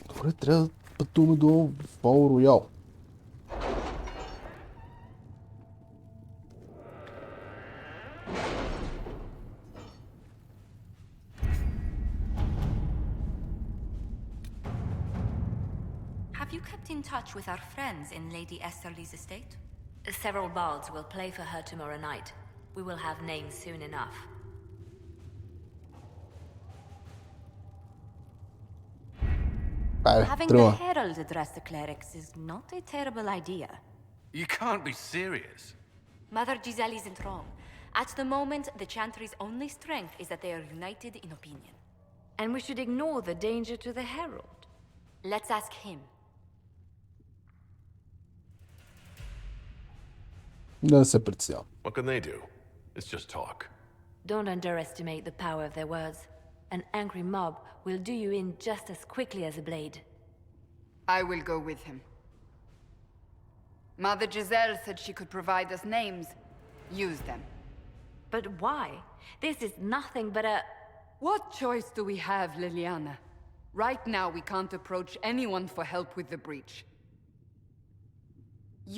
Speaker 1: Добре, трябва да пътуваме до Вал Роял.
Speaker 2: Have you kept in touch with our friends in Lady Esterly's estate? Several bards will play for her tomorrow night. We will have names soon enough.
Speaker 11: Having the herald address the clerics is not a terrible idea.
Speaker 7: You can't be serious.
Speaker 13: Mother Giselle isn't wrong. At the moment, the Chantry's only strength is that they are united in opinion.
Speaker 2: And we should ignore the danger to the herald.
Speaker 13: Let's ask him.
Speaker 1: Да се притеснявам.
Speaker 3: What can they do? It's just talk.
Speaker 2: Don't underestimate the power of their words. An angry mob will do you in just as quickly as a blade.
Speaker 15: I will go with him. Mother Giselle said she could provide us names. Use them.
Speaker 2: But why? This is nothing but a...
Speaker 15: What choice do we have, Liliana? Right now we can't approach anyone for help with the breach.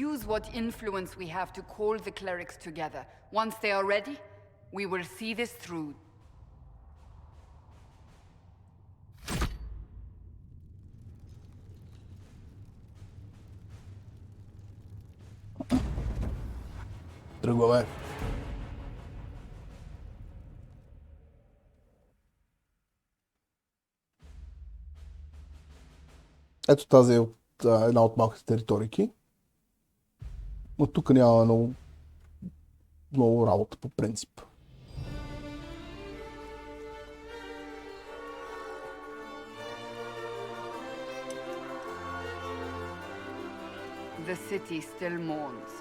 Speaker 15: Use what influence we have to call the clerics together. Once they are ready, we will see this through.
Speaker 1: Тръгваме. Ето тази е една от малките територики. Но тук няма много работа по принцип.
Speaker 15: The city still mourns.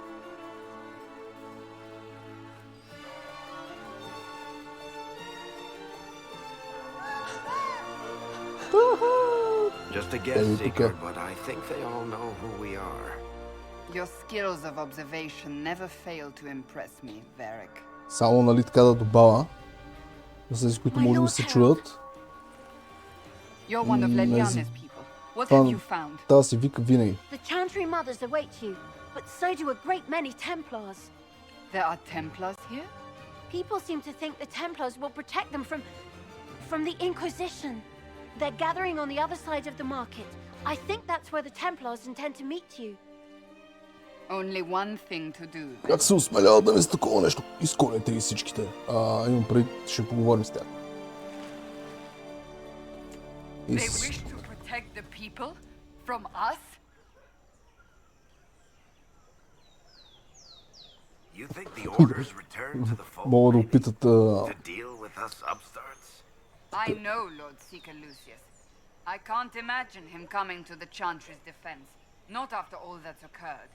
Speaker 16: Just a guess, secret, but I think they all know who we are.
Speaker 15: Your skills of observation never fail to impress me, Varric.
Speaker 1: Само нали така да добавя, за тези, които може да се чуят.
Speaker 15: You're one of Leliana's people. What have you found?
Speaker 1: Тази си вика винаги.
Speaker 17: The Chantry mothers await you, but so do a great many Templars.
Speaker 15: There are Templars here?
Speaker 17: People seem to think the Templars will protect them from the Inquisition. They're gathering on the other side of the market. I think that's where the Templars intend to meet you.
Speaker 15: Only one thing to do.
Speaker 1: Как се осмеляват да ми за такова нещо? Изколете ги всичките. Имам преди, ще поговорим с тях.
Speaker 15: They wish to protect the people from us?
Speaker 16: You think the orders return to the fold
Speaker 1: Мога да опитат
Speaker 16: to deal with us upstarts?
Speaker 15: I know Lord Seeker Lucius. I can't imagine him coming to the Chantry's defense. Not after all that's occurred.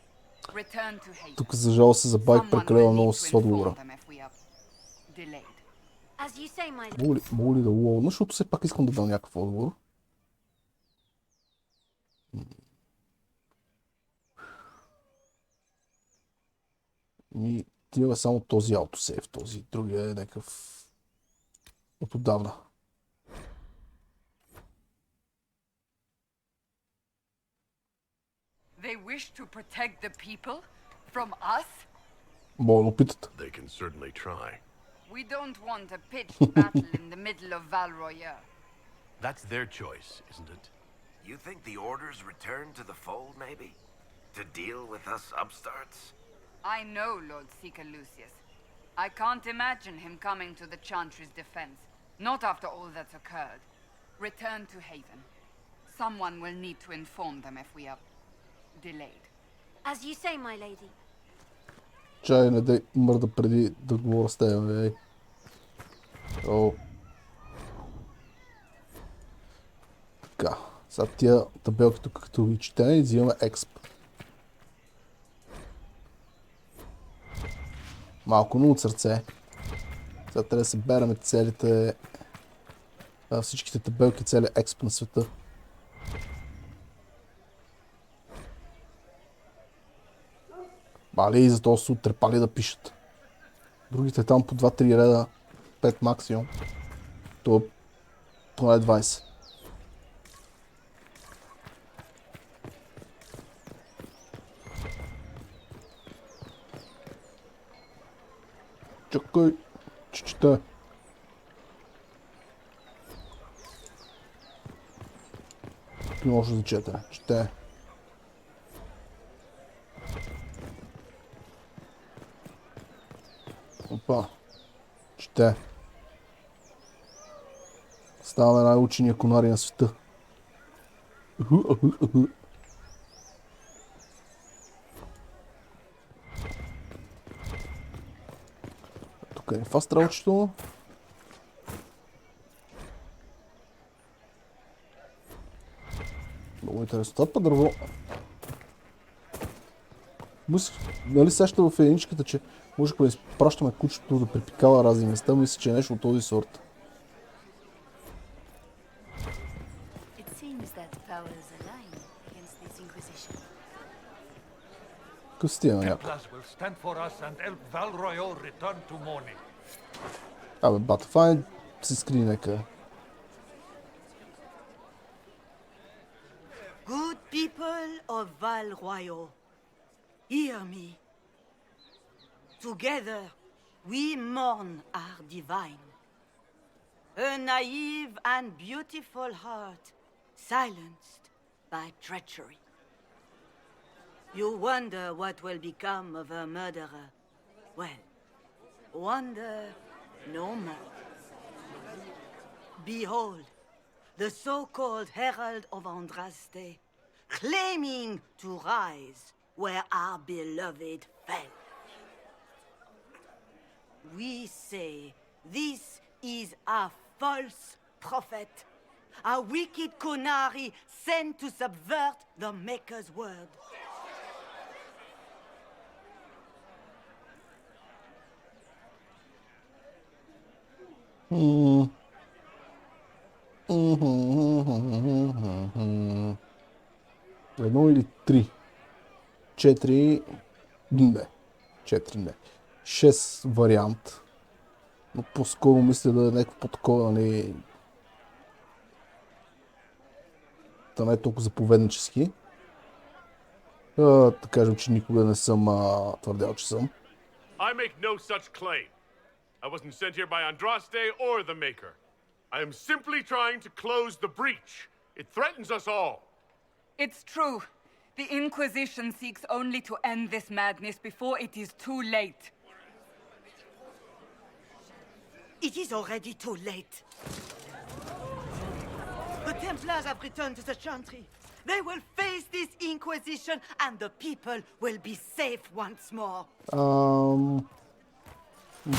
Speaker 15: Return to Haven.
Speaker 1: Тук за жалост се забавих прекалено много с отговора. Мога ли да ловна, защото все пак искам да дам някакъв отговор. И имаме само този аутосейв, този другия е някакъв от отдавна.
Speaker 15: They wish to protect the people from us?
Speaker 1: Мога да опитат.
Speaker 3: They can certainly try.
Speaker 15: We don't want a pitched battle in the middle of Val Royeaux.
Speaker 3: That's their choice, isn't it?
Speaker 16: You think the orders return to the fold, maybe? To deal with us upstarts?
Speaker 15: I know Lord Seeker Lucius. I can't imagine him coming to the Chantry's defense. Not after all that's occurred. Return to Haven. Someone will need to inform them if we are delayed.
Speaker 17: As you say, my lady.
Speaker 1: Чай, не дай мърда преди да говоря с теб, бе. О. Така, сега тия табелки тук като ви четене и взимаме Exp. Малко, но от сърце. Сега трябва да съберем целите, всичките табелки, целият Exp на света. Пали и зато са отрепали да пишат. Другите там по 2-3 реда, 5 максимум. То поне 20. Чакай, че чета. Тук не може да чете. Чете. Опа. Чете. Ставаме най-учения конари на света. Тук е фаст работчето. Много интересно. Това па дърво. Нали сеща в единичката, че може да изпращаме кучето да припикава разни места, мисля, че е нещо от този сорт. Къв стига на някой? Абе, бата, това се скри нека.
Speaker 9: Good people of Val Royal, hear me. Together, we mourn our divine. A naive and beautiful heart, silenced by treachery. You wonder what will become of a murderer. Well, wonder no more. Behold, the so-called Herald of Andraste, claiming to rise where our beloved fell. We say this is a false prophet, a wicked Konari sent to subvert the Maker's word.
Speaker 1: Едно или три? 4... Не. 4 не. 6 вариант. Но по-скоро мисля да е някакво по-такова, нали... Да не е толкова заповеднически. Да кажем, че никога не съм твърдял, че съм.
Speaker 3: I make no such claim. I wasn't sent here by Andraste or the Maker. I am simply trying to close the breach. It threatens us all.
Speaker 15: It's true. The Inquisition seeks only to end this madness before it is too late.
Speaker 9: It is already too late. The Templars have returned to the Chantry. They will face this Inquisition and the people will be safe once more.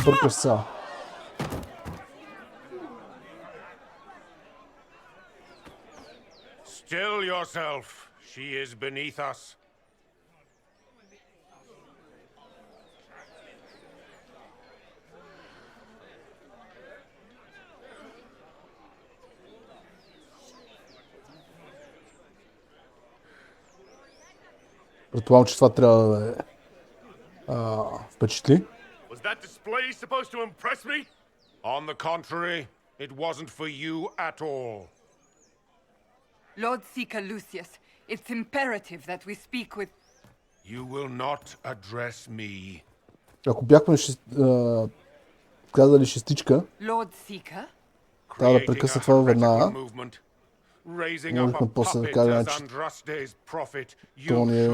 Speaker 1: Бъркаш са.
Speaker 3: Still yourself. She is beneath us.
Speaker 1: Предполагам, че това трябва да впечатли.
Speaker 3: Was that display supposed to impress me? On the contrary, it wasn't for you at all.
Speaker 15: Lord Seeker Lucius, it's imperative that we speak with...
Speaker 3: You will not address me.
Speaker 1: Ако бяхме казали шестичка, трябва да прекъсна това веднага. Можехме после да кажем, че то ни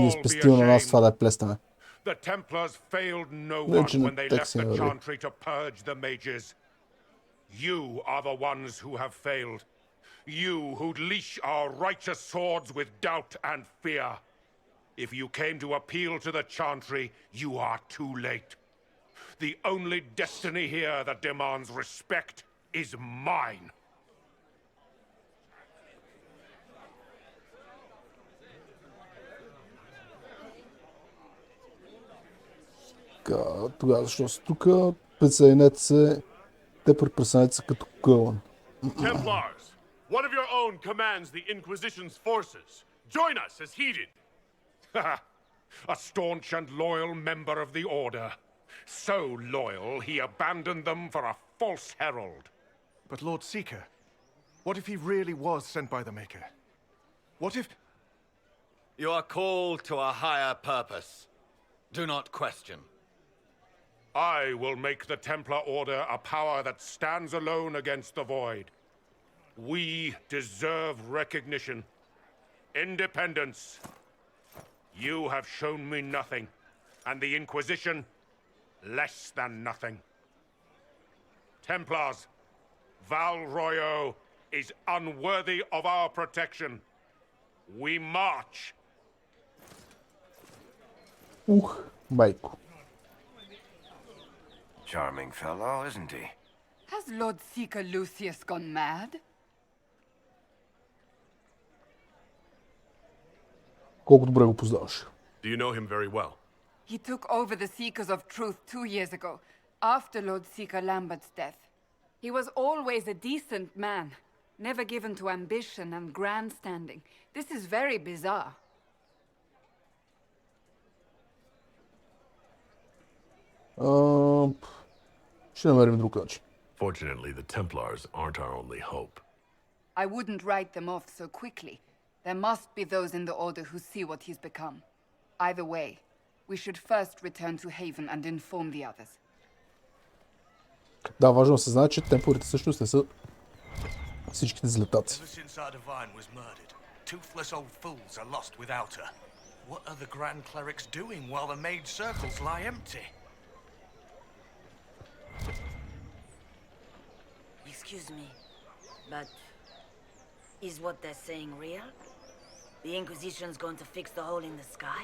Speaker 1: е спестил на нас това да е плестане.
Speaker 3: The Templars failed no one when they left the Chantry to purge the mages. You are the ones who have failed. You who'd leash our righteous swords with doubt and fear. If you came to appeal to the Chantry, you are too late. The only destiny here that demands respect is mine.
Speaker 1: Тогава, защо са тук? Присъединете се. Те присъединете се като кълън.
Speaker 3: Templars, one of your own commands the Inquisition's forces. Join us as heeded. A staunch and loyal member of the Order. So loyal, he abandoned them for a false herald.
Speaker 18: But Lord Seeker, what if he really was sent by the Maker? What if...
Speaker 19: You are called to a higher purpose. Do not question.
Speaker 3: I will make the Templar Order a power that stands alone against the Void. We deserve recognition. Independence. You have shown me nothing, and the Inquisition, less than nothing. Templars, Val Royo is unworthy of our protection. We march.
Speaker 1: Майко.
Speaker 16: Charming fellow, isn't he?
Speaker 15: Has Lord Seeker Lucius gone mad?
Speaker 1: Колко добре го познаваш?
Speaker 20: Do you know him very well?
Speaker 15: He took over the Seekers of Truth 2 years ago, after Lord Seeker Lambert's death. He was always a decent man, never given to ambition and grandstanding. This is very bizarre.
Speaker 1: Ще намерим друг начин.
Speaker 20: Fortunately, the Templars aren't our only hope.
Speaker 15: I wouldn't write them off so quickly. There must be those in the Order who see what he's become. Either way, we should first return to Haven and inform the others.
Speaker 1: Да, важно да се знае, че темпларите всъщност не са всичките златаци.
Speaker 10: Ever since our divine was murdered, toothless old fools are lost without her. What are the Grand Clerics doing while the mage circles lie empty?
Speaker 21: Excuse me, but is what they're saying real? The Inquisition's going to fix the hole in the sky?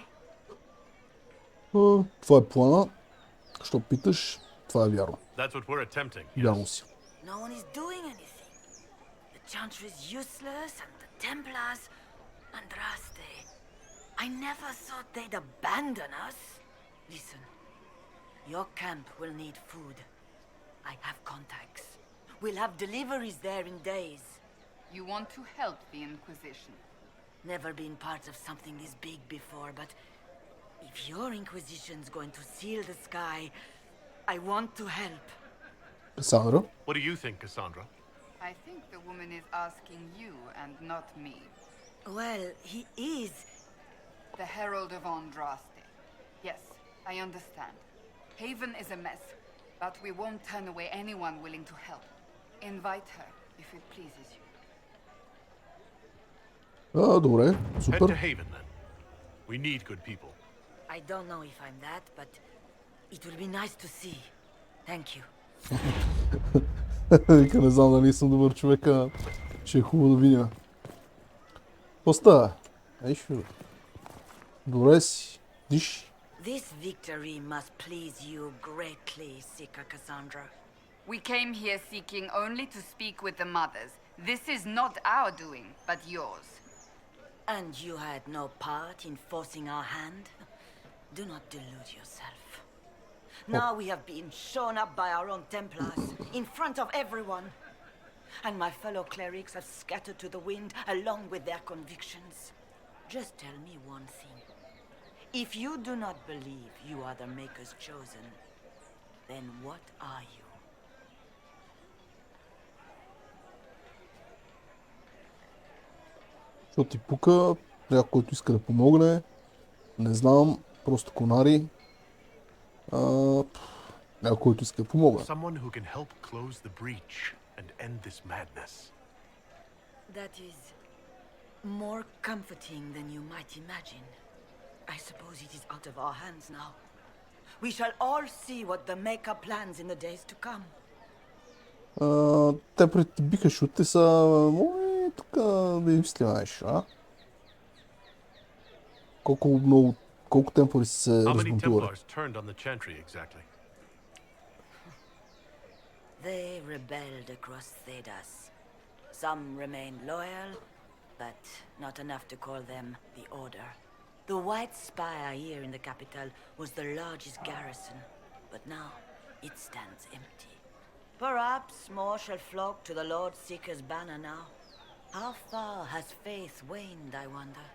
Speaker 1: Това е плана. Що питаш, това е вярно.
Speaker 20: That's what we're attempting.
Speaker 1: Вярно си.
Speaker 21: No one is doing anything. The Chantry is useless, and the Templars... Andraste. I never thought they'd abandon us. Listen, your camp will need food. I have contacts. We'll have deliveries there in days.
Speaker 15: You want to help the Inquisition?
Speaker 21: Never been part of something this big before, but if your Inquisition's going to seal the sky, I want to help.
Speaker 1: Cassandra?
Speaker 20: What do you think, Cassandra?
Speaker 15: I think the woman is asking you and not me.
Speaker 21: Well, he is.
Speaker 15: The Herald of Andraste. Yes, I understand. Haven is a mess, but we won't turn away anyone willing to help. Invite her, if it pleases you.
Speaker 1: Добре,
Speaker 20: Head
Speaker 1: супер.
Speaker 20: to Haven, then. We need good people.
Speaker 21: I don't know if I'm that, but it will be nice to see. Thank you.
Speaker 1: Вика, не знам дали съм добър човек, ще е хубаво да видим. Какво става? Добре си. Диш.
Speaker 21: This victory must please you greatly, Seeker Cassandra.
Speaker 15: We came here seeking only to speak with the mothers. This is not our doing, but yours.
Speaker 21: And you had no part in forcing our hand? Do not delude yourself. Now we have been shown up by our own Templars, in front of everyone. And my fellow clerics have scattered to the wind along with their convictions. Just tell me one thing. If you do not believe you are the Maker's chosen, then what are you?
Speaker 1: Що ти пука, някой, който иска да помогне, не знам, просто конари. Някой, който иска да помогне.
Speaker 20: Someone who can help close the breach and end this madness.
Speaker 21: That is more comforting than you might imagine. I suppose it is out of our hands now. We shall all see what the Maker plans in the days to come.
Speaker 1: Те пред ти биха шути са... тук да им сливаеш, а? Колко темпори се разбунтували?
Speaker 20: Exactly?
Speaker 21: They rebelled across Thedas. Some remained loyal, but not enough to call them the Order. The White Spire here in the capital was the largest garrison, but now it stands empty. Perhaps more shall flock to the Lord Seeker's banner now. How far has faith waned, I wonder?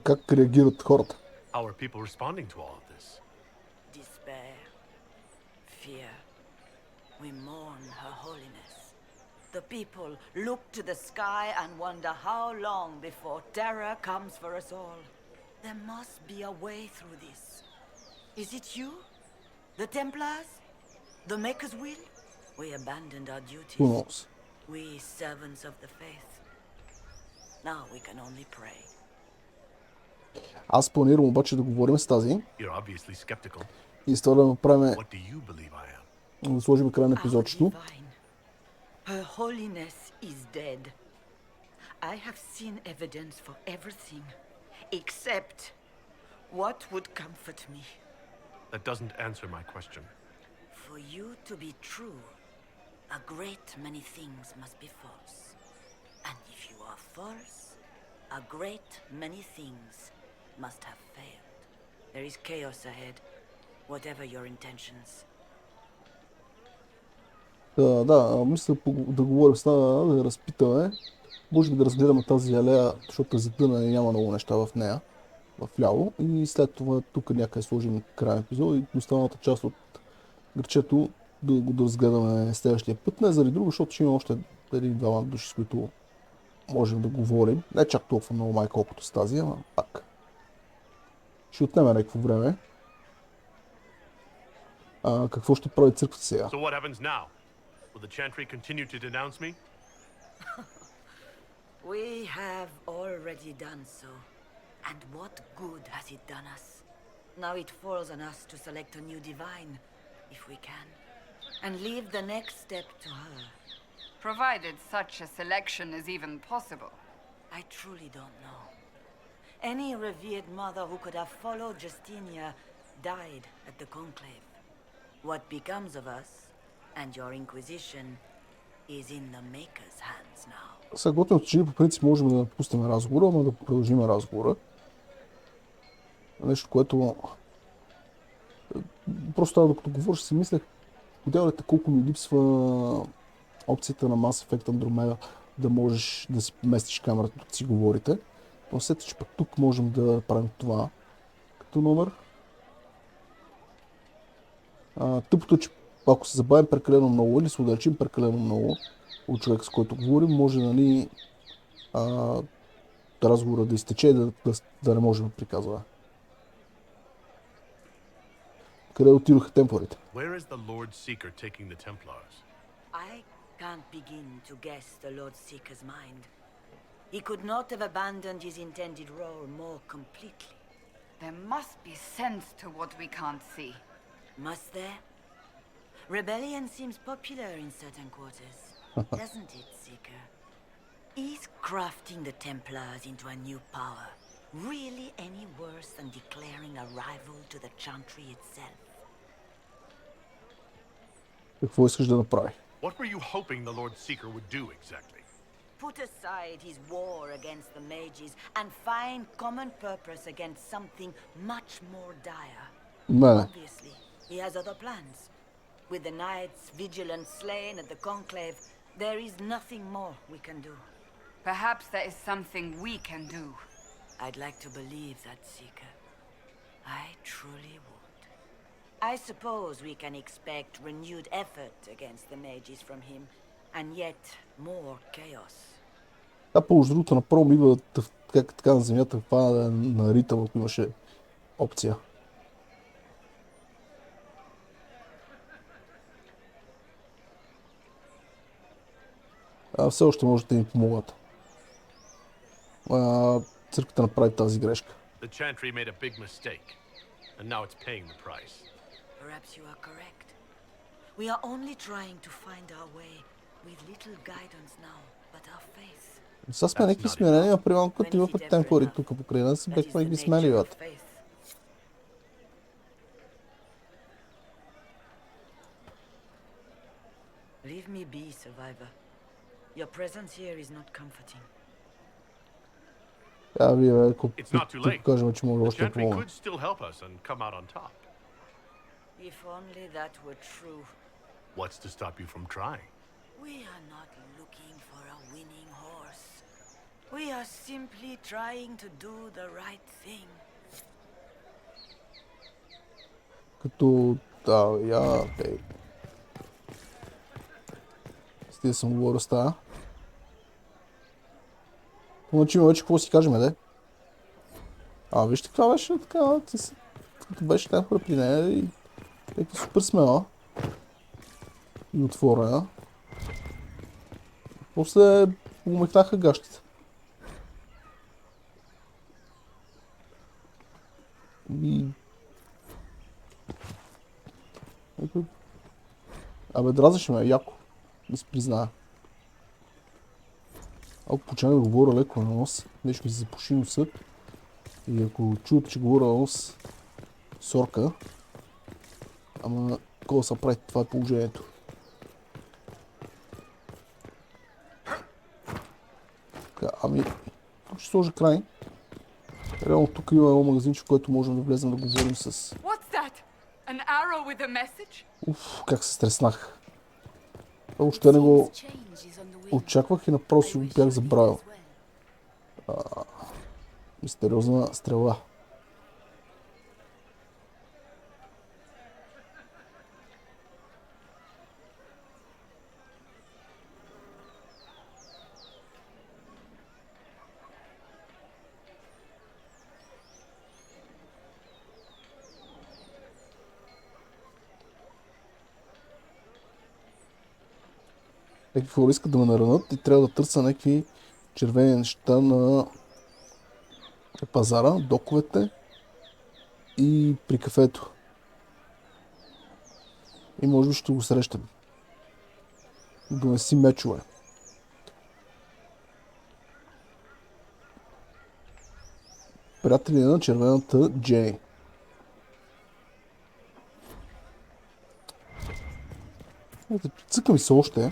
Speaker 1: Как реагират хората?
Speaker 20: How are people responding to all of this?
Speaker 21: Despair, fear. We mourn Her Holiness. The people look to the sky and wonder how long before terror comes for us all. There must be a way through this. Is it you? The Templars? The Maker's will? We abandoned our duties.
Speaker 1: Who knows?
Speaker 21: We servants of the faith. Now we can only pray.
Speaker 1: Аз планирам обаче да говорим с тази.
Speaker 20: You're obviously skeptical.
Speaker 1: И с това да направим...
Speaker 20: What do you believe I am?
Speaker 1: Да сложим край на епизодчето.
Speaker 21: Her Holiness is dead. I have seen evidence for everything, except what would comfort me.
Speaker 20: That doesn't answer my question.
Speaker 21: For you to be true, a great many things must be false. And if you are false, a great many things must have failed. There is chaos ahead, whatever your intentions.
Speaker 1: Да, мисля да говорим с нея, да я разпитаме. Може би да разгледаме тази алея, защото е задънена и няма много неща в нея, в ляво. И след това тук някъде сложим крайен епизод и останалата част от грачето да го разгледаме следващия път. Не заради друго, защото ще има още един-двама души, с които можем да говорим. Не чак толкова много май колкото с тази, ама пак. Ще отнеме някакво време. Какво ще прави църквата сега?
Speaker 20: So what happens now? Will the chantry continue to denounce me?
Speaker 21: We have already done so. And what good has it done us? Now it falls on us to select a new divine, if we can, and leave the next step to her.
Speaker 15: Provided such a selection is even possible.
Speaker 21: I truly don't know. Any revered mother who could have followed Justinia died at the conclave. What becomes of us and your Inquisition is in the Maker's hands now.
Speaker 1: Сега готвим, че по принцип можем да напуснем разговора, но да продължим разговора. Нещо, което просто това, докато говориш, си мислех, подявате колко ми липсва опцията на Mass Effect Andromeda, да можеш да си местиш камерата, докато си говорите. Но след че пък тук можем да правим това като номер. Тъпото е, че ако се забавим прекалено много или се удалечим прекалено много от човека, с който говорим, може, нали, разговора да изтече и да не можем да приказваме. Къде отидоха темпларите?
Speaker 20: Where is the Lord Seeker taking the Templars?
Speaker 21: I can't begin to guess the Lord Seeker's mind. He could not have abandoned his intended role more completely.
Speaker 15: There must be sense to what we can't see.
Speaker 21: Must there? Rebellion seems popular in certain quarters, doesn't it, Seeker? Is crafting the Templars into a new power really any worse than declaring a rival to the Chantry itself?
Speaker 1: Какво искаш да направи?
Speaker 20: What were you hoping the Lord Seeker would do exactly?
Speaker 21: Put aside his war against the mages and find common purpose against something much more dire. Obviously, he has other plans. With the knights vigilant slain at the conclave, there is nothing more we can do.
Speaker 15: Perhaps there is something we can do.
Speaker 21: I'd like to believe that, Seeker. I truly would. I suppose we can expect renewed effort against the mages from him, and yet more chaos.
Speaker 1: По другото, направо ми идва така на земята хвана на ритъм, ако имаше опция. Все още може да ни помогнат. Църквата направи тази грешка.
Speaker 20: The Chantry made a big mistake, and now it's paying the price.
Speaker 21: Perhaps you are correct. We are only trying to find our way with little guidance now, but our faith.
Speaker 1: Сега сме някакви смирения, примерно като имаха темплари тук покрай нас, бяхме ги смели, бата.
Speaker 21: Leave me be, survivor. Your presence here is not comforting.
Speaker 1: Вие, ако
Speaker 20: It's not too late.
Speaker 1: кажем, че може
Speaker 20: The
Speaker 1: още да
Speaker 20: Chantry
Speaker 1: помогнем.
Speaker 20: could still help us and come out on top.
Speaker 21: If only that were true.
Speaker 20: What's to stop you from trying?
Speaker 21: We are not looking for a winning horse. We are simply trying to do the right thing.
Speaker 1: Като... Да, бей. Стига съм говорил с тая. Помъчим вече, какво си кажем, де? Вижте каква беше така, като беше някаква при нея и някаква супер смела и отворена. После умехнаха гащите. И... дразнеше ме, яко. Да си призная. Ако почна да говоря леко на нос, нещо ми се запуши носа. И ако чуете, че говоря на нос, сорка. Ама, какво да се прави, това е положението. Така, тук ще сложа край. Реално тук има едно магазинче, в което можем да влезем да говорим с... Как се стреснах. Още не го очаквах и направо си го бях забравил. Мистериозна стрела. Някакви хора искат да ме наранат и трябва да търся някакви червени неща на пазара, доковете и при кафето. И може би ще го срещам. Донеси мечове. Приятели на червената Джей. Цъка ми се още.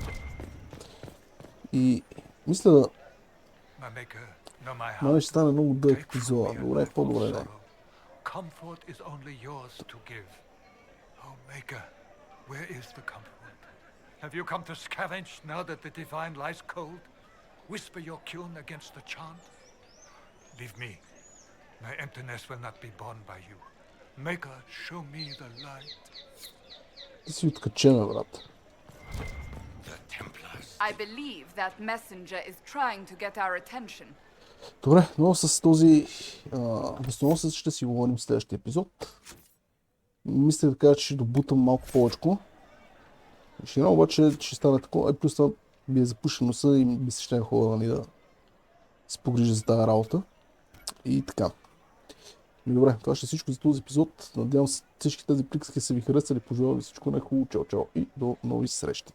Speaker 1: И мисля да... Май ще стане много дълъг епизода. Добре, по-добре да.
Speaker 8: Have you come to scavenge now that the divine lies cold? Whisper your tune against the chant? Leave me. My emptiness will not be borne by you. Maker, show me the light.
Speaker 1: Ти си откачена, брат.
Speaker 15: I believe that messenger is trying to get our attention.
Speaker 1: Добре, но с този възстановност ще си говорим в следващия епизод. Мисля да кажа, че ще добутам малко повече. Ще обаче ще стане такова. Плюс това би е запушен носа и ми се ще хора да се погрижа за тази работа. И така. Добре, това ще е всичко за този епизод. Надявам се всички тези приказки са ви харесали. Пожелавам ви всичко най-хубаво. Чао, чао и до нови срещи.